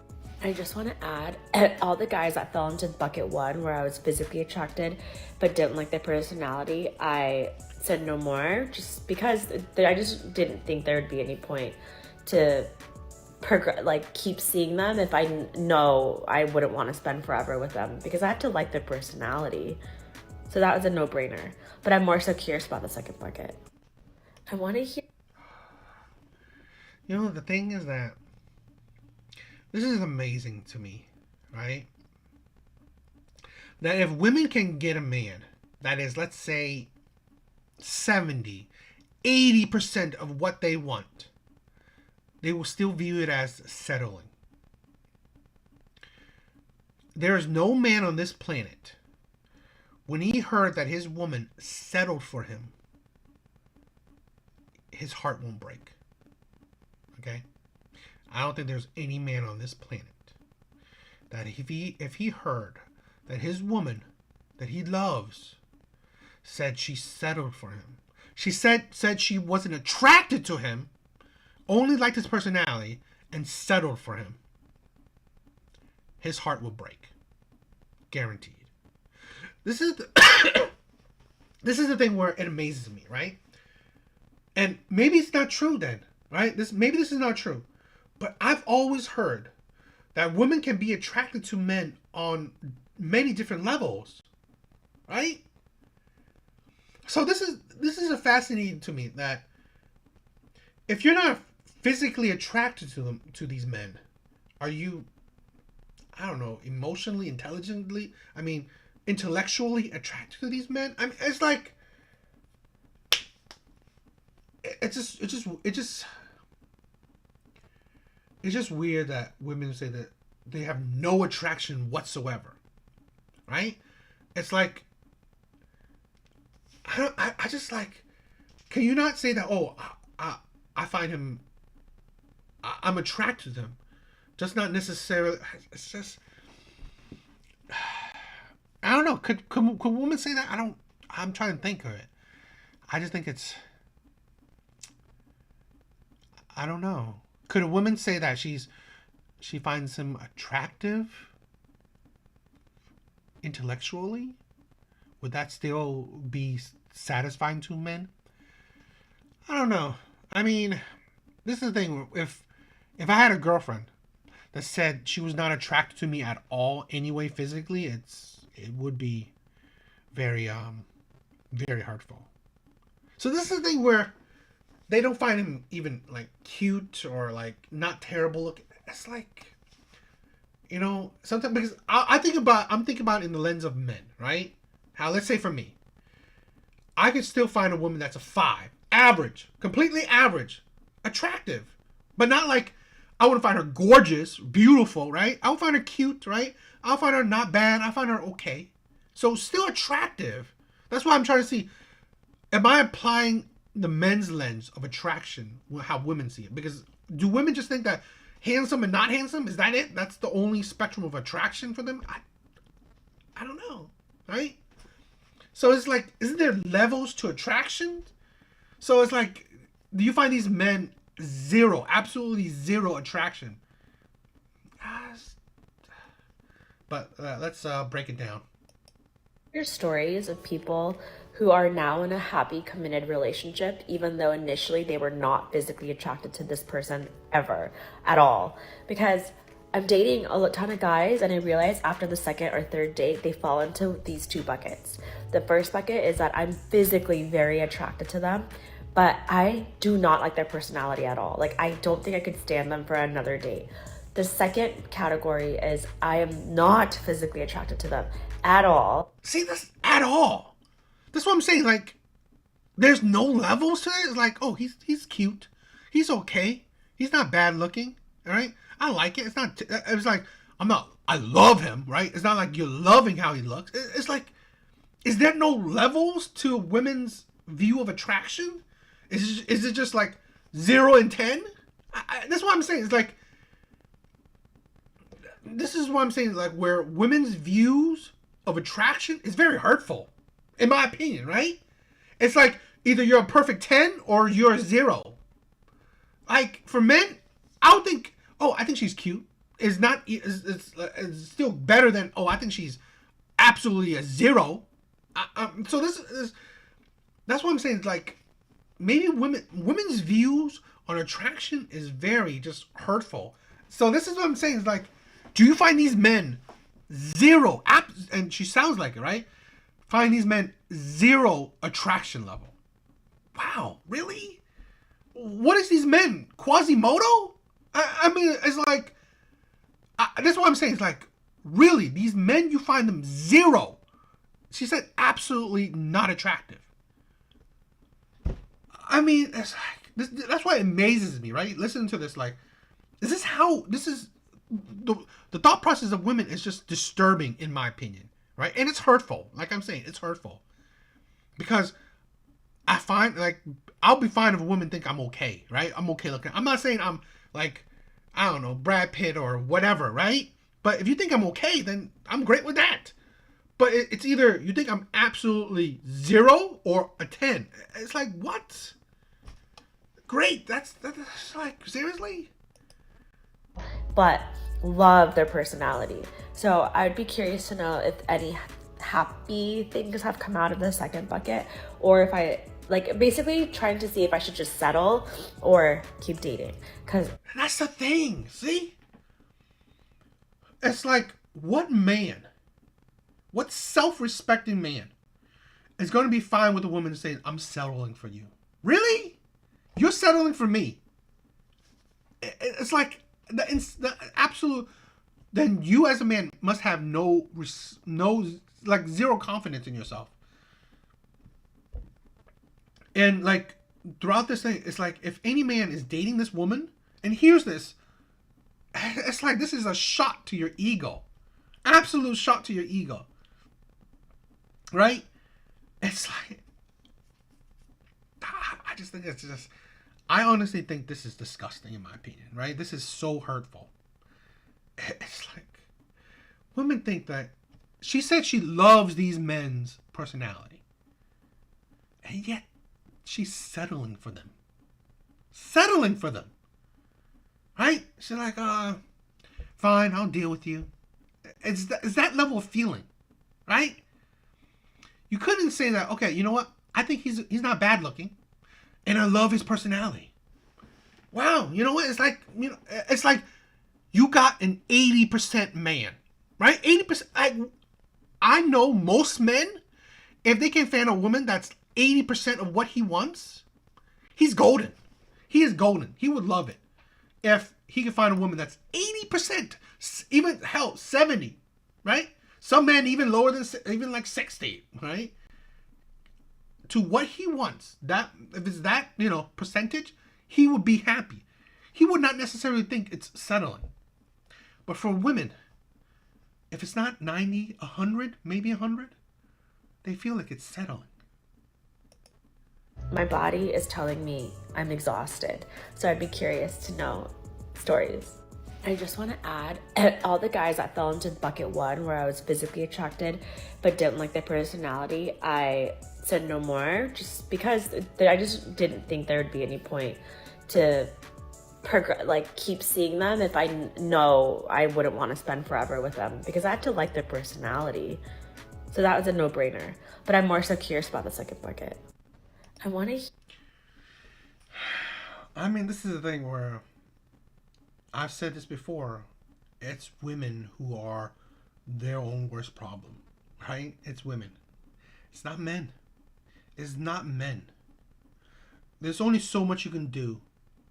I just want to add, all the guys that fell into bucket one, where I was physically attracted but didn't like their personality, I said no more, just because I just didn't think there would be any point to keep seeing them if I know I wouldn't want to spend forever with them, because I have to like their personality. So that was a no-brainer. But I'm more so curious about the second bucket. I want to hear. You know, the thing is that this is amazing to me, right? That if women can get a man that is, let's say, 70, 80% of what they want, they will still view it as settling. There is no man on this planet, when he heard that his woman settled for him, his heart won't break. Okay? I don't think there's any man on this planet that if he heard that his woman that he loves said she settled for him, she said she wasn't attracted to him, only liked his personality, and settled for him, his heart will break. Guaranteed. This is the thing where it amazes me, right? And maybe it's not true then, right? Maybe this is not true. But I've always heard that women can be attracted to men on many different levels, right? So this is a fascinating to me, that if you're not physically attracted to these men, are you, I don't know, emotionally, intelligently, intellectually attracted to these men? I mean, it's like, it's just weird that women say that they have no attraction whatsoever, right? It's like, I just like, can you not say that? Oh, I find him, I'm attracted to him, just not necessarily. It's just, I don't know. Could women say that? I'm trying to think of it. I just think it's, I don't know. Could a woman say that she finds him attractive intellectually? Would that still be satisfying to men? I don't know. I mean, this is the thing. If I had a girlfriend that said she was not attracted to me at all anyway physically, it would be very very hurtful. So this is the thing where they don't find him even like cute or like not terrible looking. It's like, you know, sometimes, because I'm thinking about it in the lens of men, right? How, let's say for me, I could still find a woman that's a 5, average, completely average, attractive, but not like, I wouldn't find her gorgeous, beautiful, right? I would find her cute, right? I'll find her not bad. I find her okay. So still attractive. That's why I'm trying to see, am I applying the men's lens of attraction, how women see it? Because do women just think that handsome and not handsome, is that it? That's the only spectrum of attraction for them? I don't know, right? So it's like, isn't there levels to attraction? So it's like, do you find these men zero, absolutely zero attraction? But let's break it down. Hear stories of people who are now in a happy, committed relationship, even though initially they were not physically attracted to this person ever at all. Because I'm dating a ton of guys, and I realize after the second or third date, they fall into these 2 buckets. The first bucket is that I'm physically very attracted to them, but I do not like their personality at all. Like, I don't think I could stand them for another date. The second category is I am not physically attracted to them at all. See, that's at all. That's what I'm saying. Like, there's no levels to it. It's like, oh, he's cute. He's okay. He's not bad looking. All right. I like it. It's not, it's like, I love him, right? It's not like you're loving how he looks. It's like, is there no levels to women's view of attraction? Is it just like 0 and 10? That's what I'm saying. It's like, this is what I'm saying, like, where women's views of attraction is very hurtful, in my opinion, right? It's like, either you're a perfect 10 or you're a 0. Like, for men, I would think, oh, I think she's cute. is not is still better than, oh, I think she's absolutely a 0. So this is, that's what I'm saying. It's like, maybe women's views on attraction is very just hurtful. So this is what I'm saying. Is like, do you find these men 0, and she sounds like it, right? Find these men 0 attraction level. Wow, really? What is these men? Quasimodo? I mean, it's like, that's what I'm saying. It's like, really, these men, you find them 0. She said absolutely not attractive. I mean, it's like, that's why it amazes me, right? Listen to this, like, this is the thought process of women is just disturbing, in my opinion, right? And it's hurtful. Like I'm saying, it's hurtful. Because I find, like, I'll be fine if a woman think I'm okay, right? I'm okay looking. I'm not saying I'm, like, I don't know, Brad Pitt or whatever, right? But if you think I'm okay, then I'm great with that. But it's either you think I'm absolutely 0 or a 10. It's like, what? Great. That's like, seriously? But love their personality. So I would be curious to know if any happy things have come out of the second bucket, or if I, like, basically trying to see if I should just settle or keep dating. Because that's the thing. See? It's like, what self-respecting man is going to be fine with a woman saying, I'm settling for you? Really? You're settling for me? It's like the absolute. Then you as a man must have no like 0 confidence in yourself. And like throughout this thing, it's like, if any man is dating this woman and hears this, it's like, this is a shot to your ego. Absolute shot to your ego. Right? It's like, I just think it's just, I honestly think this is disgusting, in my opinion, right? This is so hurtful. It's like, women think that, she said she loves these men's personality, and yet she's settling for them. Settling for them. Right? She's like, fine, I'll deal with you. It's that level of feeling, right? You couldn't say that, okay, you know what? I think he's not bad looking, and I love his personality. Wow, you know what? It's like, it's like you got an 80% man, right? 80%. I know most men, if they can find a woman that's 80% of what he wants, he's golden. He is golden. He would love it if he could find a woman that's 80%, even hell 70, right? Some men even lower than, even like 60, right? To what he wants, that if it's that, percentage, he would be happy. He would not necessarily think it's settling. But for women, if it's not 90, 100, maybe 100, they feel like it's settling. my body is telling me I'm exhausted. So I'd be curious to know stories. I just want to add, all the guys that fell into bucket 1, where I was physically attracted but didn't like their personality, I said no more, just because I just didn't think there would be any point to keep seeing them if I know I wouldn't want to spend forever with them, because I had to like their personality. So that was a no-brainer. But I'm more so curious about the second bucket. I want to... I mean, this is the thing where I've said this before. It's women who are their own worst problem, right? It's women. It's not men. It's not men. There's only so much you can do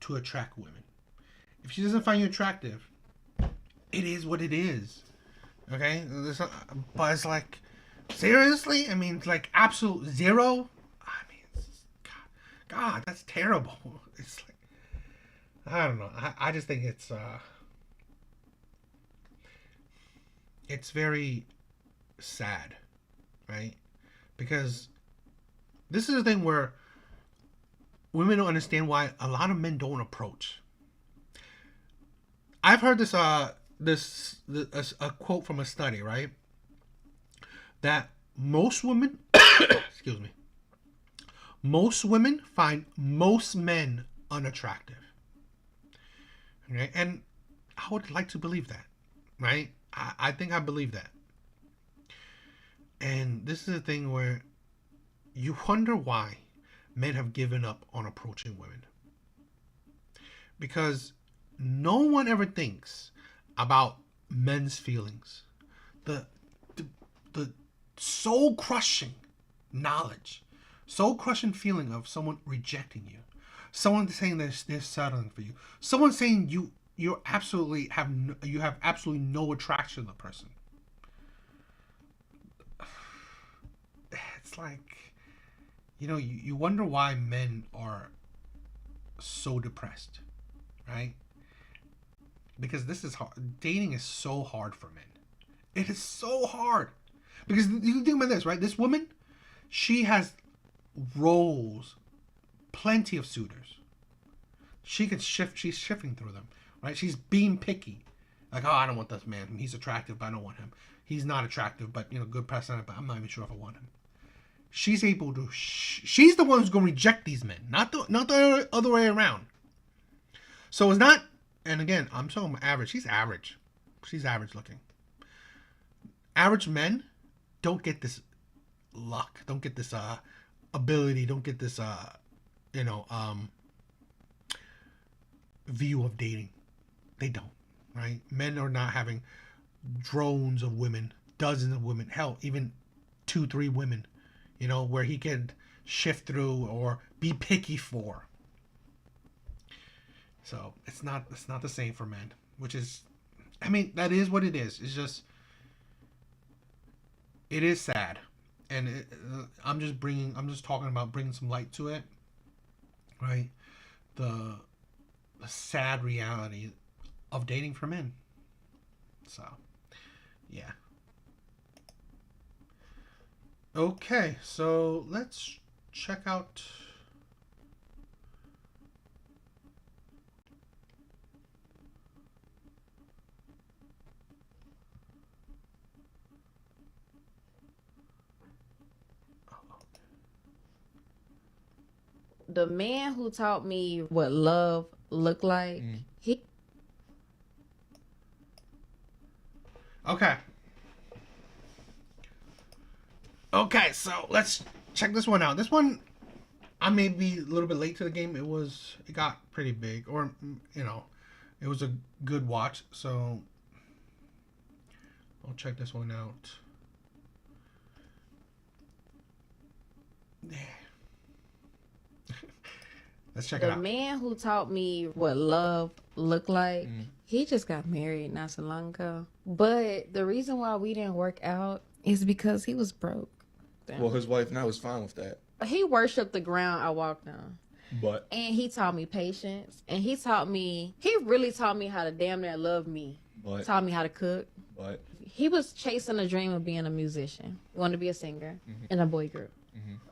to attract women. If she doesn't find you attractive, it is what it is. Okay? But it's like, seriously? I mean, it's like absolute 0? I mean, God, that's terrible. It's like, I don't know. I just think it's very sad, right? Because this is the thing where women don't understand why a lot of men don't approach. I've heard this a quote from a study, right? That most women, excuse me, most women find most men unattractive. Okay, and I would like to believe that, right? I think I believe that. And this is a thing where you wonder why men have given up on approaching women. Because no one ever thinks about men's feelings. The the soul crushing knowledge, soul crushing feeling of someone rejecting you, someone saying they're settling for you, someone saying you have absolutely no attraction to the person. It's like, you wonder why men are so depressed, right? Because this is hard. Dating is so hard for men. It is so hard. Because you think about this, right? This woman, she has roles, plenty of suitors. She can shift. She's shifting through them, right? She's being picky. Like, oh, I don't want this man. He's attractive, but I don't want him. He's not attractive, but good person, but I'm not even sure if I want him. She's able to. She's the one who's going to reject these men, not the other way around. So it's not. And again, I'm talking about average. She's average. She's average looking. Average men don't get this luck. Don't get this ability. Don't get this view of dating. They don't. Right? Men are not having drones of women, dozens of women. Hell, even 2-3 women. Where he can shift through or be picky for. So it's not the same for men, which is, that is what it is. It's just, it is sad, and I'm just talking about bringing some light to it, right? The sad reality of dating for men. So, yeah. Okay, so let's check out. The man who taught me what love looked like, he. Okay. Okay, so let's check this one out. This one, I may be a little bit late to the game. It got pretty big, or it was a good watch. So I'll check this one out. Let's check it out. The man who taught me what love looked like, he just got married not so long ago. But the reason why we didn't work out is because he was broke. Well, his wife now is fine with that. He worshiped the ground I walked on. But. And he taught me patience. And he really taught me how to damn near love me. But. Taught me how to cook. But. He was chasing a dream of being a musician. He wanted to be a singer in a boy group.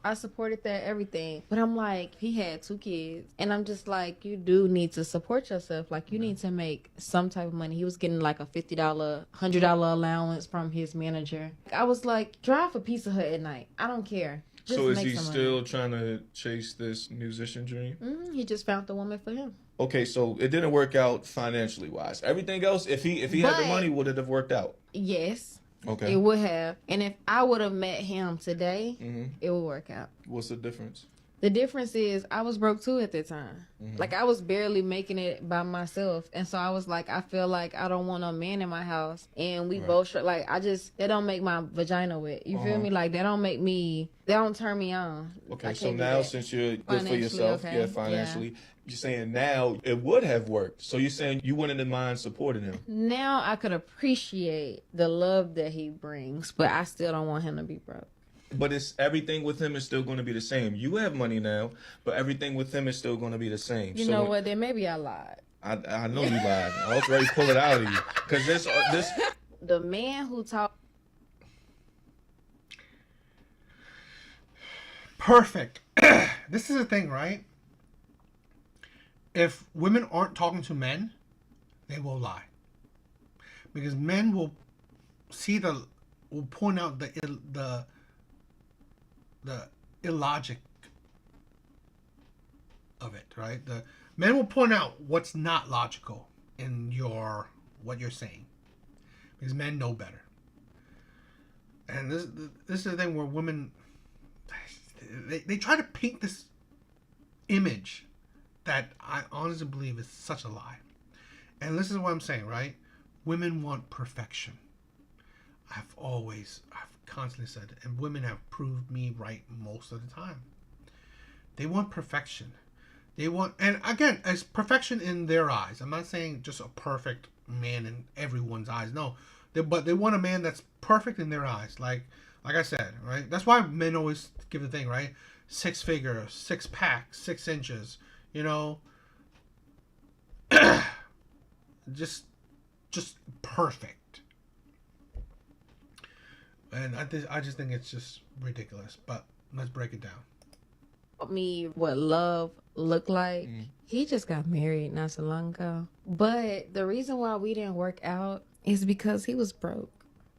I supported that, everything. But I'm like, he had 2 kids. And I'm just like, you do need to support yourself. Like, you need to make some type of money. He was getting like a $50, $100 allowance from his manager. I was like, drive a Pizza Hut at night. I don't care. Just so is make he some still money. trying to chase this musician dream? He just found the woman for him. Okay, so it didn't work out financially wise. Everything else, if he had the money, would it have worked out? Yes. Okay. It would have. And if I would have met him today, it would work out. What's the difference? The difference is I was broke too at that time. Like, I was barely making it by myself. And so I was like, I feel like I don't want a man in my house. And we both, like, that don't make my vagina wet. You feel me? Like, that don't turn me on. Okay, so now since you're good for yourself, financially, you're saying now it would have worked. So you're saying you wouldn't mind supporting him. Now I could appreciate the love that he brings, but I still don't want him to be broke. But it's everything with him is still going to be the same. You have money now, but everything with him is still going to be the same. You know what? Then maybe I lied. I know you lied. I was ready to pull it out of you because this. The man who taught. Perfect. This is the thing, right? If women aren't talking to men, they will lie. Because men will point out the illogic of it, right? The men will point out what's not logical in your what you're saying. Because men know better. And this is the thing where women, they try to paint this image that I honestly believe is such a lie. And this is what I'm saying, right? Women want perfection. I've constantly said it, and women have proved me right most of the time. They want perfection. They want, and again, it's perfection in their eyes. I'm not saying just a perfect man in everyone's eyes. No, but they want a man that's perfect in their eyes. Like I said, right? That's why men always give the thing, right? 6 figure, 6 pack, 6 inches. You know, just perfect. And I just think it's just ridiculous. But let's break it down. Me what love looked like. He just got married not so long ago. But the reason why we didn't work out is because he was broke.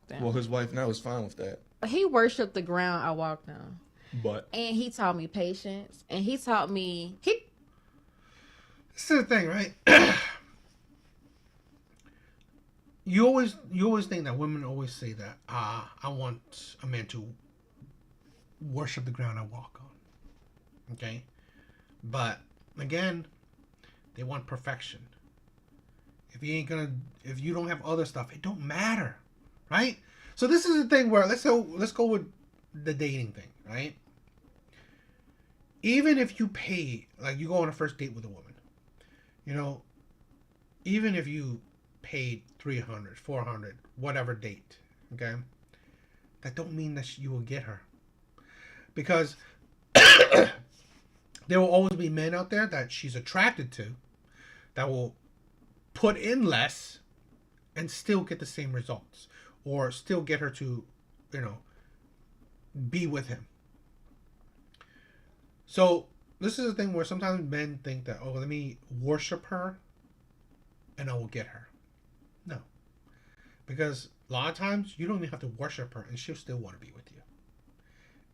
Damn. Well, his wife now is fine with that. He worshiped the ground I walked on. But and he taught me patience. And he taught me This is the thing, right? You always think that women always say that I want a man to worship the ground I walk on. Okay? But again, they want perfection. If you don't have other stuff, it don't matter. Right? So this is the thing where let's go with the dating thing, right? Even if you pay, like you go on a first date with a woman, you know, even if you paid $300, $400, whatever date, okay, that don't mean that you will get her, because there will always be men out there that she's attracted to that will put in less and still get the same results, or still get her to, you know, be with him. So this is the thing where sometimes men think that, oh, let me worship her and I will get her. No. Because a lot of times you don't even have to worship her and she'll still want to be with you.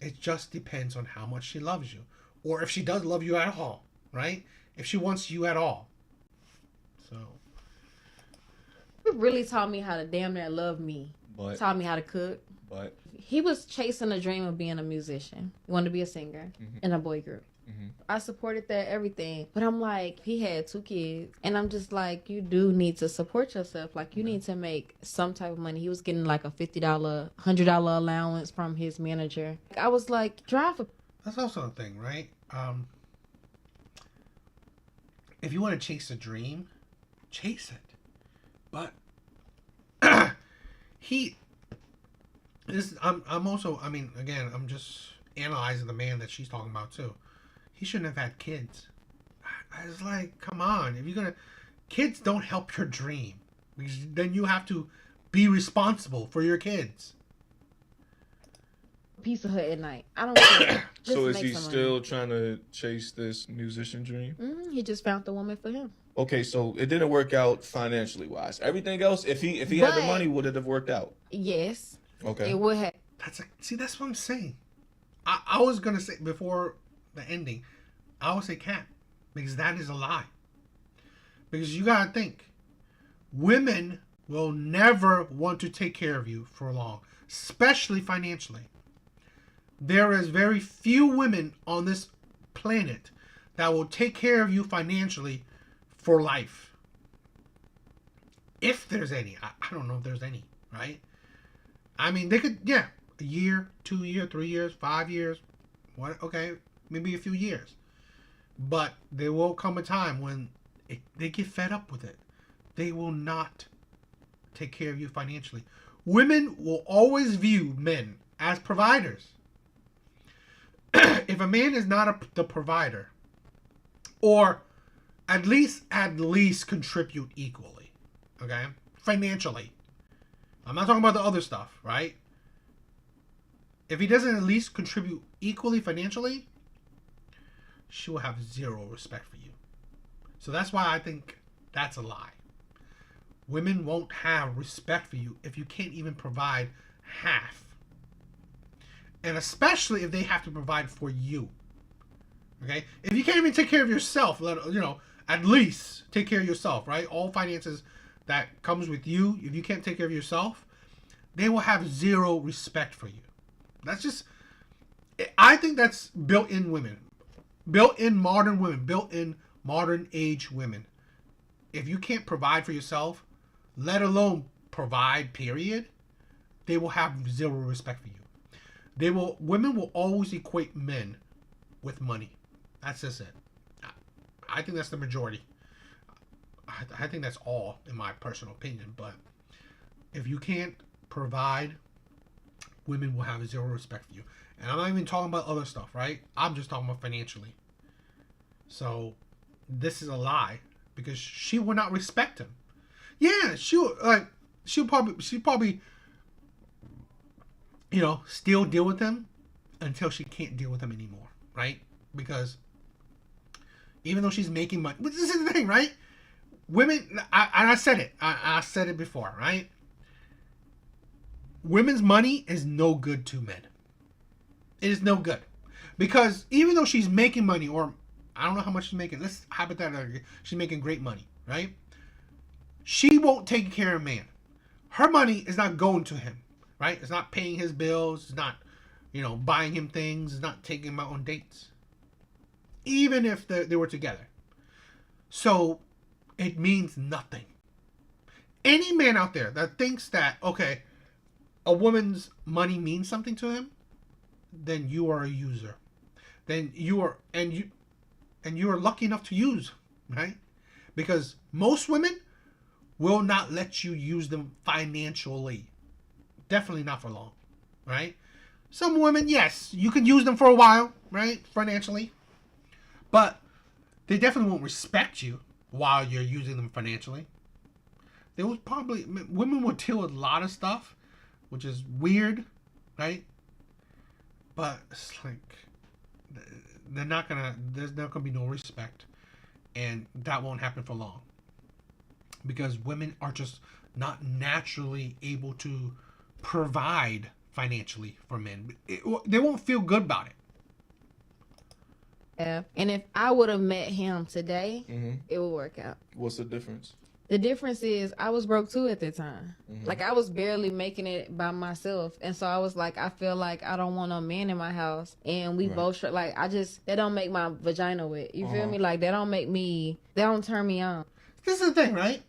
It just depends on how much she loves you. Or if she does love you at all, right? If she wants you at all. So. He really taught me how to damn near love me. Taught me how to cook. But he was chasing a dream of being a musician. He wanted to be a singer in a boy group. I supported that, everything. But I'm like, he had 2 kids. And I'm just like, you do need to support yourself. Like, you need to make some type of money. He was getting like a $50, $100 allowance from his manager. I was like, drive a... That's also a thing, right? If you want to chase a dream, chase it. But I'm also, I mean, again, I'm just analyzing the man that she's talking about too. He shouldn't have had kids. I was like, come on. If you're going to... Kids don't help your dream. Because then you have to be responsible for your kids. Piece of her at night. I don't care. So is he still trying to chase this musician dream? He just found the woman for him. Okay, so it didn't work out financially wise. Everything else, if he had the money, would it have worked out? Yes. Okay. It would have. That's what I'm saying. I was gonna say before the ending, I would say cap, because that is a lie. Because you gotta think, women will never want to take care of you for long, especially financially. There is very few women on this planet that will take care of you financially for life. If there's any. I don't know if there's any, right? I mean, they could, yeah, a year, 2 years, 3 years, 5 years, what? Okay, maybe a few years. But there will come a time when they get fed up with it. They will not take care of you financially. Women will always view men as providers. If a man is not the provider, or at least contribute equally, okay, financially. I'm not talking about the other stuff, right? If he doesn't at least contribute equally financially, she will have zero respect for you. So that's why I think that's a lie. Women won't have respect for you if you can't even provide half. And especially if they have to provide for you. Okay? If you can't even take care of yourself, at least take care of yourself, right? All finances that comes with you, if you can't take care of yourself, they will have zero respect for you. That's just, I think that's built-in women. Built-in modern women. Built-in modern age women. If you can't provide for yourself, let alone provide, period, they will have zero respect for you. Women will always equate men with money. That's just it. I think that's the majority. I think that's all, in my personal opinion. But if you can't provide, women will have zero respect for you. And I'm not even talking about other stuff, right? I'm just talking about financially. So this is a lie, because she will not respect him. Yeah, she'll probably still deal with him until she can't deal with him anymore, right? Because even though she's making money, but this is the thing, right? Women, I said it. I said it before, right? Women's money is no good to men. It is no good. Because even though she's making money, or I don't know how much she's making, let's hypothetically, she's making great money, right? She won't take care of a man. Her money is not going to him, right? It's not paying his bills. It's not, buying him things. It's not taking him out on dates. Even if they were together. So it means nothing. Any man out there that thinks that, okay, a woman's money means something to him, then you are a user. Then you are, and you are lucky enough to use, right? Because most women will not let you use them financially. Definitely not for long, right? Some women, yes, you can use them for a while, right? Financially. But they definitely won't respect you while you're using them financially. Women will deal with a lot of stuff, which is weird, right? But it's like, there's not gonna be no respect, and that won't happen for long. Because women are just not naturally able to provide financially for men. They won't feel good about it. Yeah. And if I would have met him today, it would work out. What's the difference? The difference is I was broke too at that time. Like, I was barely making it by myself. And so I was like, I feel like I don't want a man in my house. And we both, like, that don't make my vagina wet. You feel me? Like, that don't turn me on. This is the thing, right?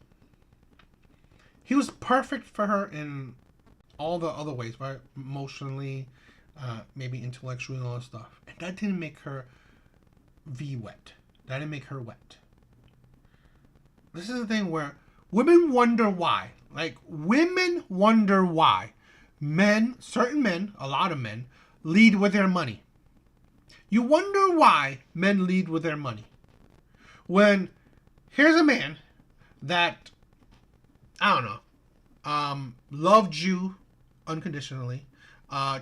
He was perfect for her in all the other ways, right? Emotionally, maybe intellectually, and all that stuff. And that didn't make her wet. That didn't make her wet. This is the thing where women wonder why. Like, women wonder why certain men, a lot of men, lead with their money. You wonder why men lead with their money. When here's a man that, I don't know, loved you unconditionally,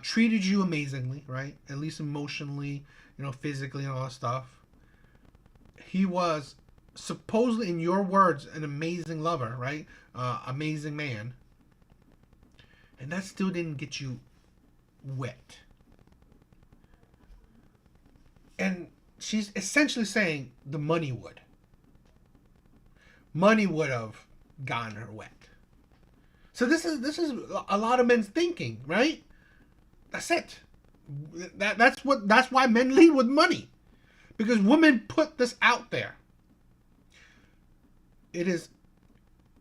treated you amazingly, right? At least emotionally, physically and all that stuff. He was supposedly, in your words, an amazing lover, right? Amazing man. And that still didn't get you wet. And she's essentially saying the money would. Money would have gotten her wet. So this is a lot of men's thinking, right? That's it. That's why men lead with money. Because women put this out there. It is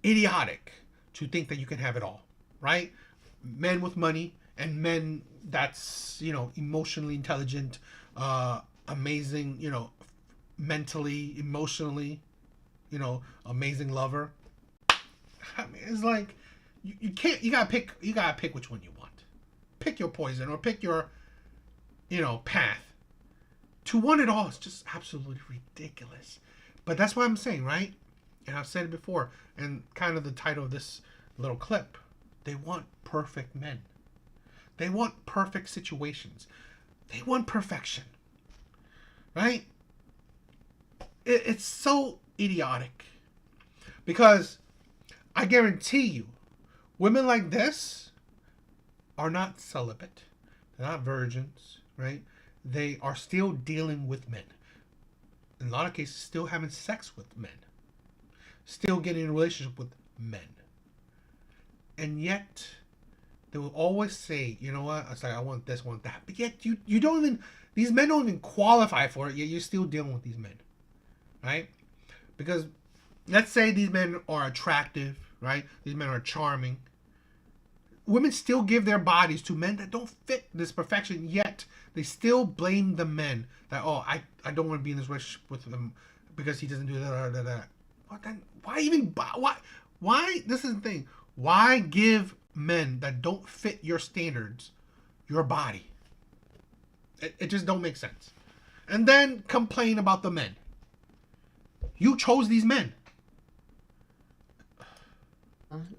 idiotic to think that you can have it all, right? Men with money and men that's, emotionally intelligent, amazing, mentally, emotionally, amazing lover. I mean, it's like you gotta pick which one you want. Pick your poison or pick your, path. To want it all is just absolutely ridiculous. But that's what I'm saying, right? And I've said it before, and kind of the title of this little clip. They want perfect men. They want perfect situations. They want perfection. Right? It's so idiotic. Because I guarantee you, women like this are not celibate. They're not virgins, right? They are still dealing with men. In a lot of cases, still having sex with men. Still getting in a relationship with men. And yet, they will always say, you know what? It's like, I want this, I want that. But yet, you don't even, these men don't even qualify for it, yet you're still dealing with these men. Right? Because, let's say these men are attractive, right? These men are charming. Women still give their bodies to men that don't fit this perfection, yet they still blame the men that, oh, I don't want to be in this relationship with him because he doesn't do that. Well, then why even, why, this is the thing, why give men that don't fit your standards your body? It just don't make sense. And then complain about the men. You chose these men.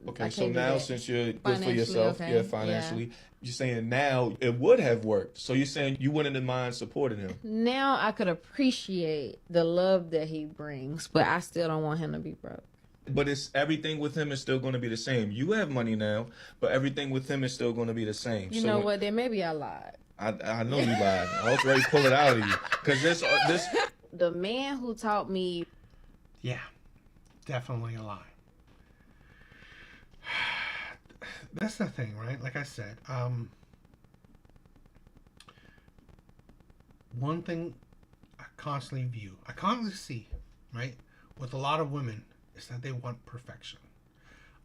Okay, so now since you're good for yourself, okay. financially, you're saying now it would have worked. So you're saying you wouldn't mind supporting him. Now I could appreciate the love that he brings, but I still don't want him to be broke. But it's everything with him is still going to be the same. You have money now, but everything with him is still going to be the same. You know what? Then maybe I lied. I know you lied. I was ready to pull it out of you because this. The man who taught me. Yeah, definitely a lie. That's the thing, right? Like I said, one thing I constantly see, right, with a lot of women is that they want perfection.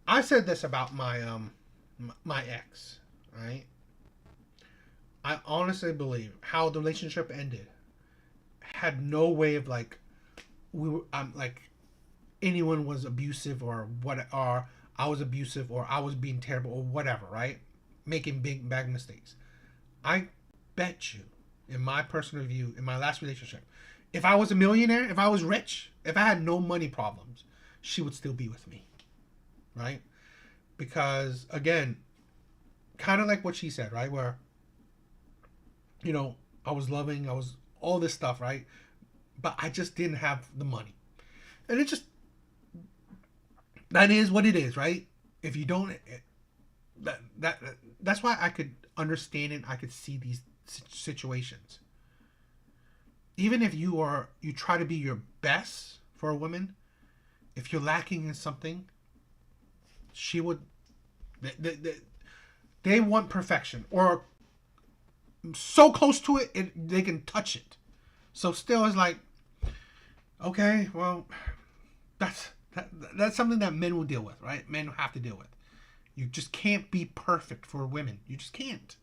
I said this about my my ex, right? I honestly believe how the relationship ended had no way of like like anyone was abusive or what, or I was abusive or I was being terrible or whatever, right? Making bad mistakes. I bet you, in my personal view, in my last relationship, if I was a millionaire, if I was rich, if I had no money problems, she would still be with me, right? Because, again, kind of like what she said, right? Where, you know, I was loving, I was all this stuff, right? But I just didn't have the money. And it just, that is what it is, right? If you don't, that's why I could understand it. I could see these situations. Even if you try to be your best for a woman, if you're lacking in something, she would, they want perfection or so close to it, they can touch it. So still it's like, okay, well, that's something that men will deal with, right? Men have to deal with. You just can't be perfect for women. You just can't.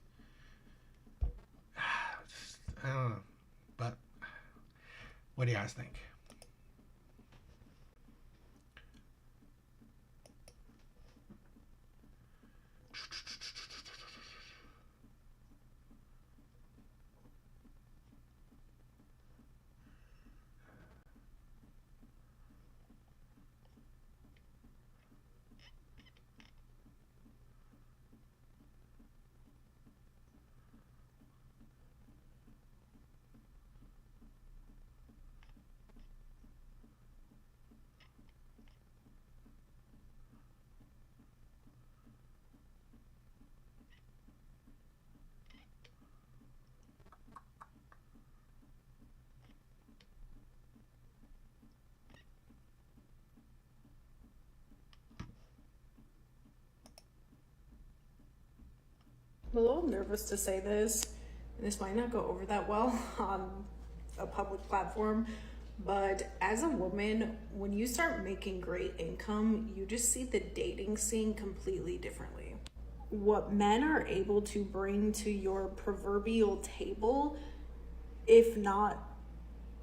I don't know. But what do you guys think? I'm a little nervous to say this, and this might not go over that well on a public platform, but as a woman, when you start making great income, you just see the dating scene completely differently. What men are able to bring to your proverbial table, if not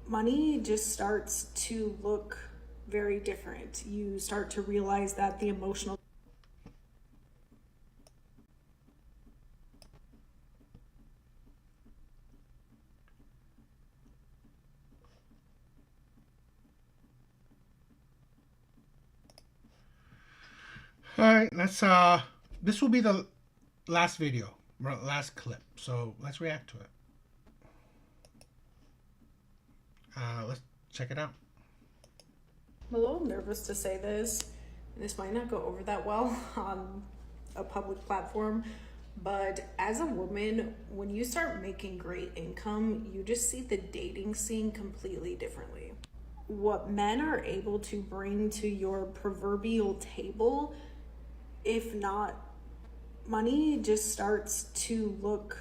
money, just starts to look very different. You start to realize that the emotional All right, let's this will be the last video, last clip. So let's react to it. Let's check it out. I'm a little nervous to say this, and this might not go over that well on a public platform, but as a woman, when you start making great income, you just see the dating scene completely differently. what men are able to bring to your proverbial table, if not money, just starts to look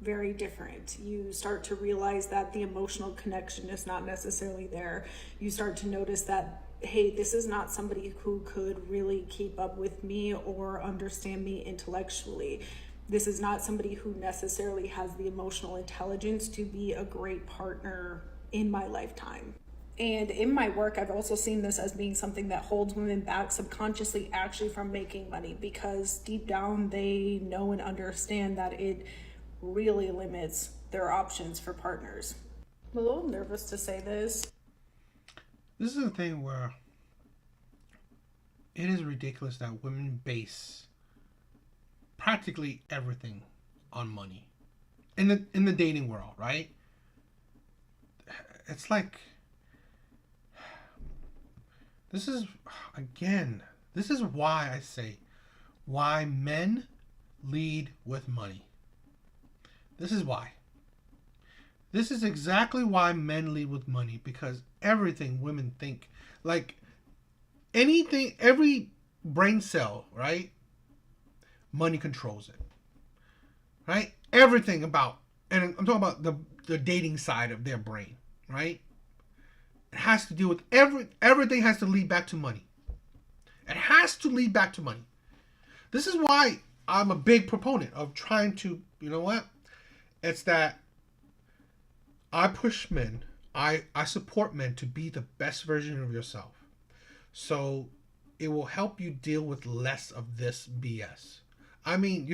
very different. You start to realize that the emotional connection is not necessarily there. You start to notice that, hey, this is not somebody who could really keep up with me or understand me intellectually. This is not somebody who necessarily has the emotional intelligence to be a great partner in my lifetime. And in my work, I've also seen this as being something that holds women back subconsciously actually from making money, because deep down they know and understand that it really limits their options for partners. I'm a little nervous to say this. This is a thing where it is ridiculous that women base practically everything on money in the dating world, right? It's like, this is why I say why men lead with money. This is why. This is exactly why men lead with money, because everything women think, like anything, every brain cell, right? Money controls it, right? Everything about, and I'm talking about the dating side of their brain, right? It has to do with everything has to lead back to money. It has to lead back to money. This is why I'm a big proponent of trying to, you know what? It's that I push men, I support men to be the best version of yourself. So it will help you deal with less of this BS. I mean,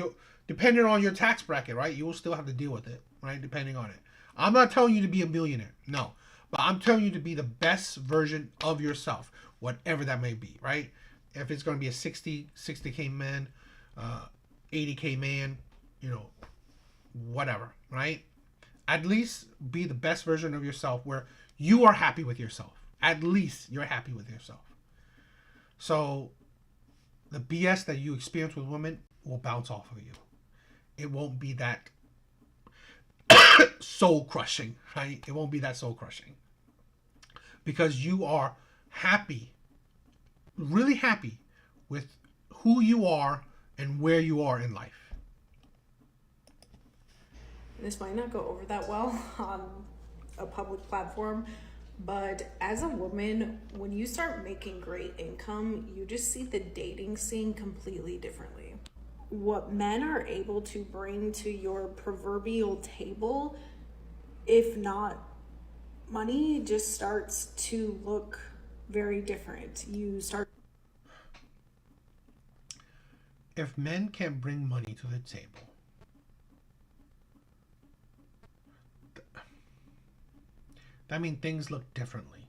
depending on your tax bracket, right? You will still have to deal with it, right? Depending on it. I'm not telling you to be a millionaire. No. But I'm telling you to be the best version of yourself, whatever that may be, right? If it's going to be a 60K man, 80K man, you know, whatever, right? At least be the best version of yourself where you are happy with yourself. At least you're happy with yourself. So the BS that you experience with women will bounce off of you. It won't be that soul crushing, right? It won't be that soul crushing. Because you are happy, really happy with who you are and where you are in life. This might not go over that well on a public platform, but as a woman, when you start making great income, you just see the dating scene completely differently. What men are able to bring to your proverbial table, if not money, just starts to look very different. You start. If men can't bring money to the table, that means things look differently.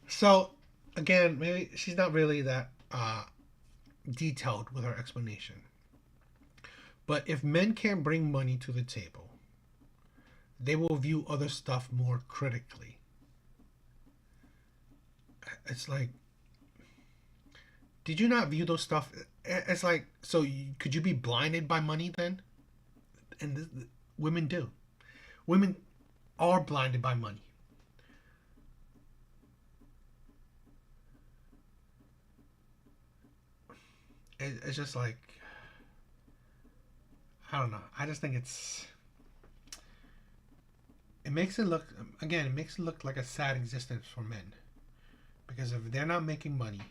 So, again, maybe she's not really that detailed with her explanation. But if men can't bring money to the table, they will view other stuff more critically. It's like, did you not view those stuff? It's like, so could you be blinded by money then? And women do. Women are blinded by money. It's just like, I don't know. I just think it makes it look, again, it makes it look like a sad existence for men. Because if they're not making money,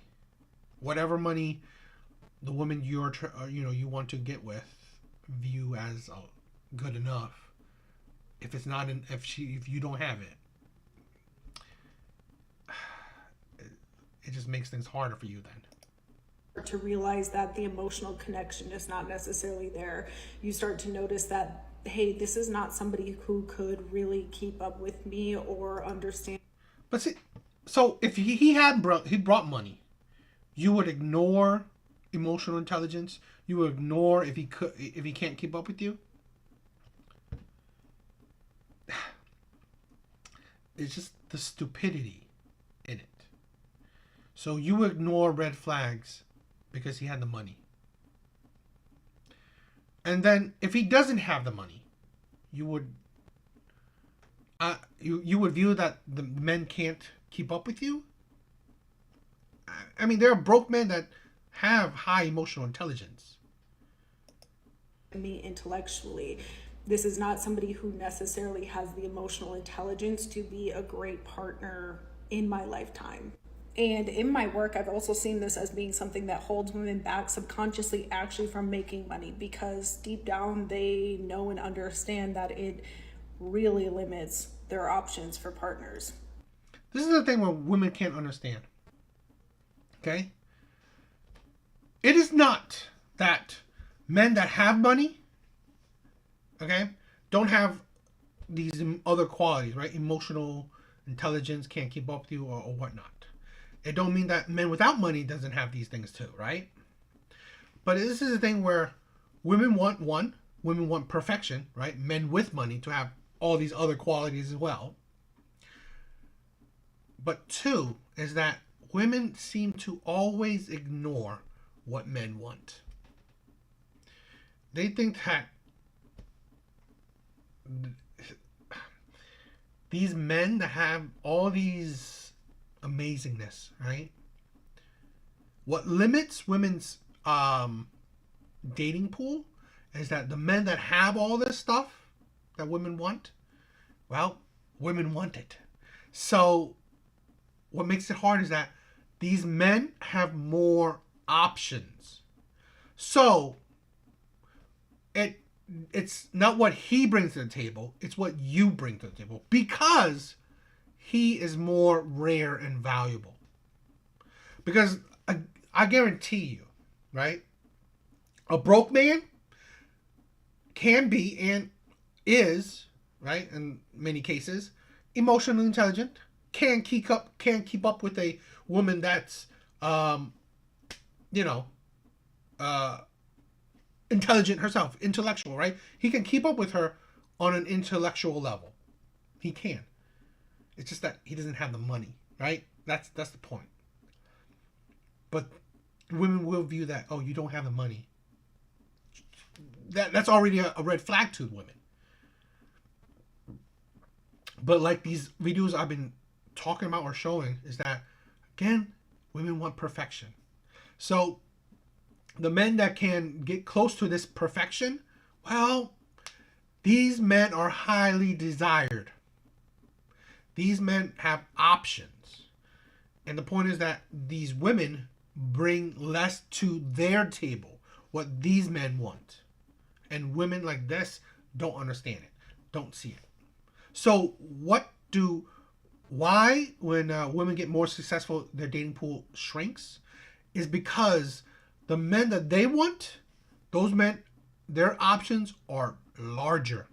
whatever money the woman you want to get with view as good enough, if it's not if you don't have it, it just makes things harder for you then. To realize that the emotional connection is not necessarily there. You start to notice that, hey, this is not somebody who could really keep up with me or understand. But see, so if he brought money, you would ignore emotional intelligence. You would ignore if he can't keep up with you. It's just the stupidity in it. So you ignore red flags because he had the money. And then if he doesn't have the money, you would you would view that the men can't keep up with you. I mean, there are broke men that have high emotional intelligence. Me intellectually. This is not somebody who necessarily has the emotional intelligence to be a great partner in my lifetime. And in my work, I've also seen this as being something that holds women back subconsciously actually from making money, because deep down they know and understand that it really limits their options for partners. This is the thing where women can't understand. Okay? It is not that men that have money, okay, don't have these other qualities, right? Emotional intelligence, can't keep up with you, or whatnot. It don't mean that men without money doesn't have these things too, right? But this is the thing where women want perfection, right? Men with money to have all these other qualities as well. But two is that women seem to always ignore what men want. They think that these men that have all these amazingness, right? What limits women's dating pool is that the men that have all this stuff that women want, well, women want it. So what makes it hard is that these men have more options. So it's not what he brings to the table, it's what you bring to the table, because he is more rare and valuable. Because I guarantee you, right? A broke man can be and is, right, in many cases, emotionally intelligent, can keep up with a woman that's intelligent herself, intellectual, right? He can keep up with her on an intellectual level. He can. It's just that he doesn't have the money, right? That's the point. But women will view that, oh, you don't have the money. That's already a red flag to women. But like these videos I've been talking about or showing is that, again, women want perfection. So the men that can get close to this perfection, well, these men are highly desired. These men have options. And the point is that these women bring less to their table, what these men want. And women like this don't understand it, don't see it. So why when women get more successful, their dating pool shrinks, is because the men that they want, those men, their options are larger.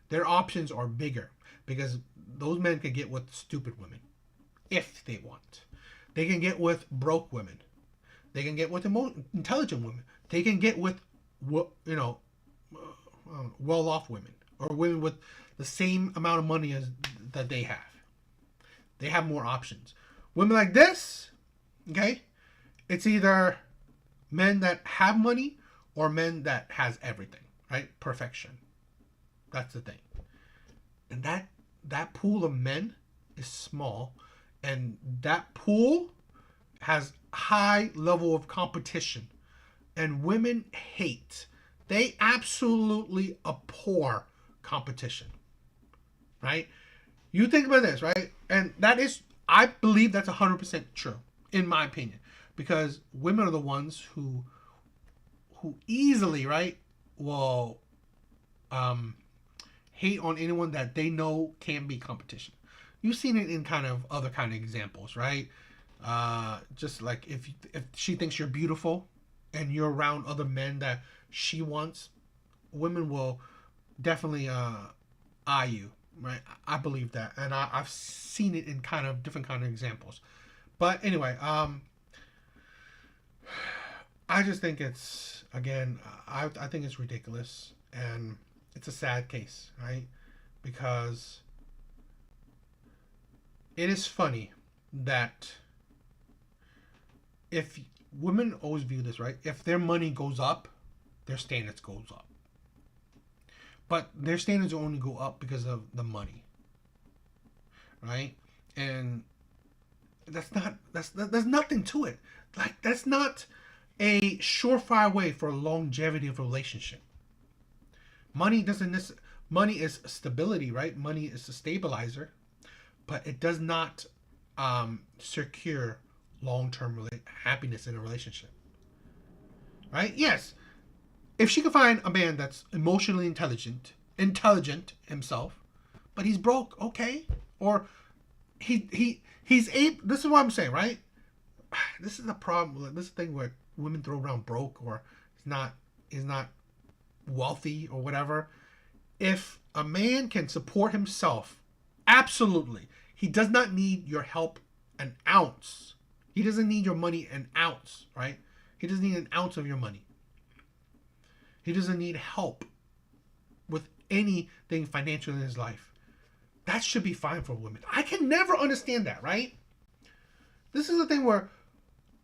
Their options are bigger, because those men can get with stupid women if they want. They can get with broke women. They can get with intelligent women. They can get with, well-off women, or women with the same amount of money as that they have. They have more options. Women like this, okay, it's either men that have money or men that has everything, right? Perfection. That's the thing. And that pool of men is small, and that pool has high level of competition, and women hate. They absolutely abhor competition, right? You think about this, right? And that is, I believe that's 100% true, in my opinion, because women are the ones who easily, right, will hate on anyone that they know can be competition. You've seen it in kind of other kind of examples, right? Just like if she thinks you're beautiful and you're around other men that she wants, women will definitely eye you, right? I believe that, and I've seen it in kind of different kind of examples. But anyway, I just think it's, again, I think it's ridiculous, and it's a sad case, right? Because it is funny that if women always view this, right? If their money goes up, their standards goes up. But their standards only go up because of the money. right? And there's nothing to it. Like, that's not a surefire way for a longevity of a relationship. Money money is stability, right? Money is a stabilizer, but it does not secure long-term happiness in a relationship, right? Yes, if she could find a man that's emotionally intelligent himself, but he's broke, okay, or he's able. This is what I'm saying, right? This is the problem. This is the thing where women throw around broke or is not wealthy or whatever. If a man can support himself, absolutely, he does not need your help an ounce. He doesn't need your money an ounce, right? He doesn't need an ounce of your money. He doesn't need help with anything financial in his life. That should be fine for women. I can never understand that, right? This is the thing where,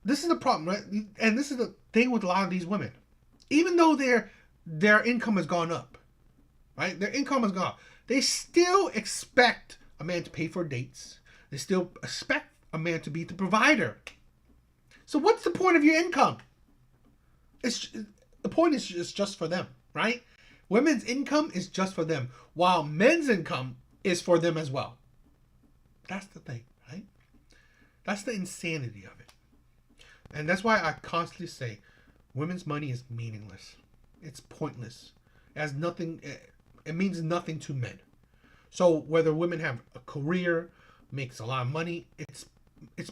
this is the problem, right? And this is the thing with a lot of these women. Even though their income has gone up, right? Their income has gone up. They still expect a man to pay for dates. They still expect a man to be the provider. So what's the point of your income? The point is just for them, right? Women's income is just for them, while men's income is for them as well. That's the thing, right? That's the insanity of it. And that's why I constantly say women's money is meaningless. It's pointless. It has nothing. It means nothing to men. So whether women have a career, makes a lot of money, it's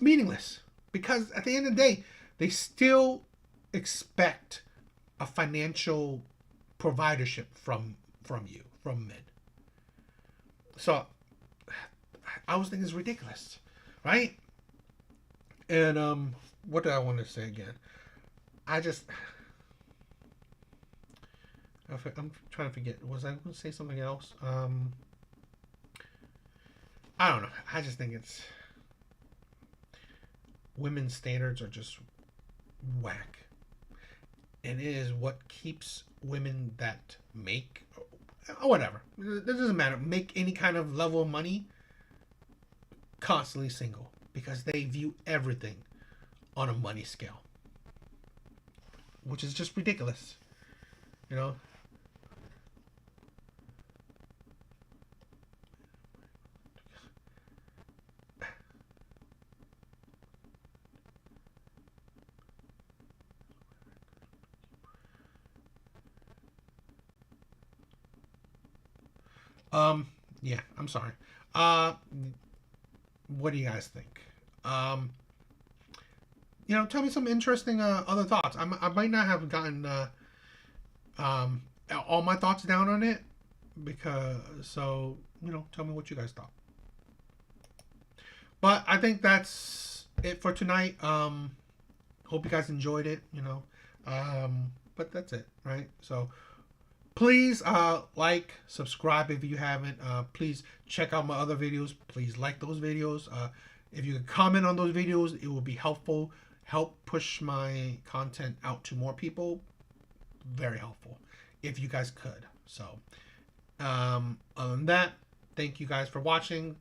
meaningless, because at the end of the day, they still expect a financial providership from men. So I was thinking it's ridiculous, right? And what did I want to say again? I'm trying to forget. Was I going to say something else? I don't know. I just think women's standards are just whack. And it is what keeps women that make, or whatever, it doesn't matter, make any kind of level of money, constantly single, because they view everything on a money scale, which is just ridiculous, you know. Yeah, I'm sorry. What do you guys think? Tell me some interesting other thoughts. I might not have gotten all my thoughts down on it, tell me what you guys thought. But I think that's it for tonight. Hope you guys enjoyed it, but that's it, right? So please like, subscribe if you haven't. Please check out my other videos. Please like those videos. If you could comment on those videos, it will be helpful. Help push my content out to more people. Very helpful if you guys could. So other than that, thank you guys for watching.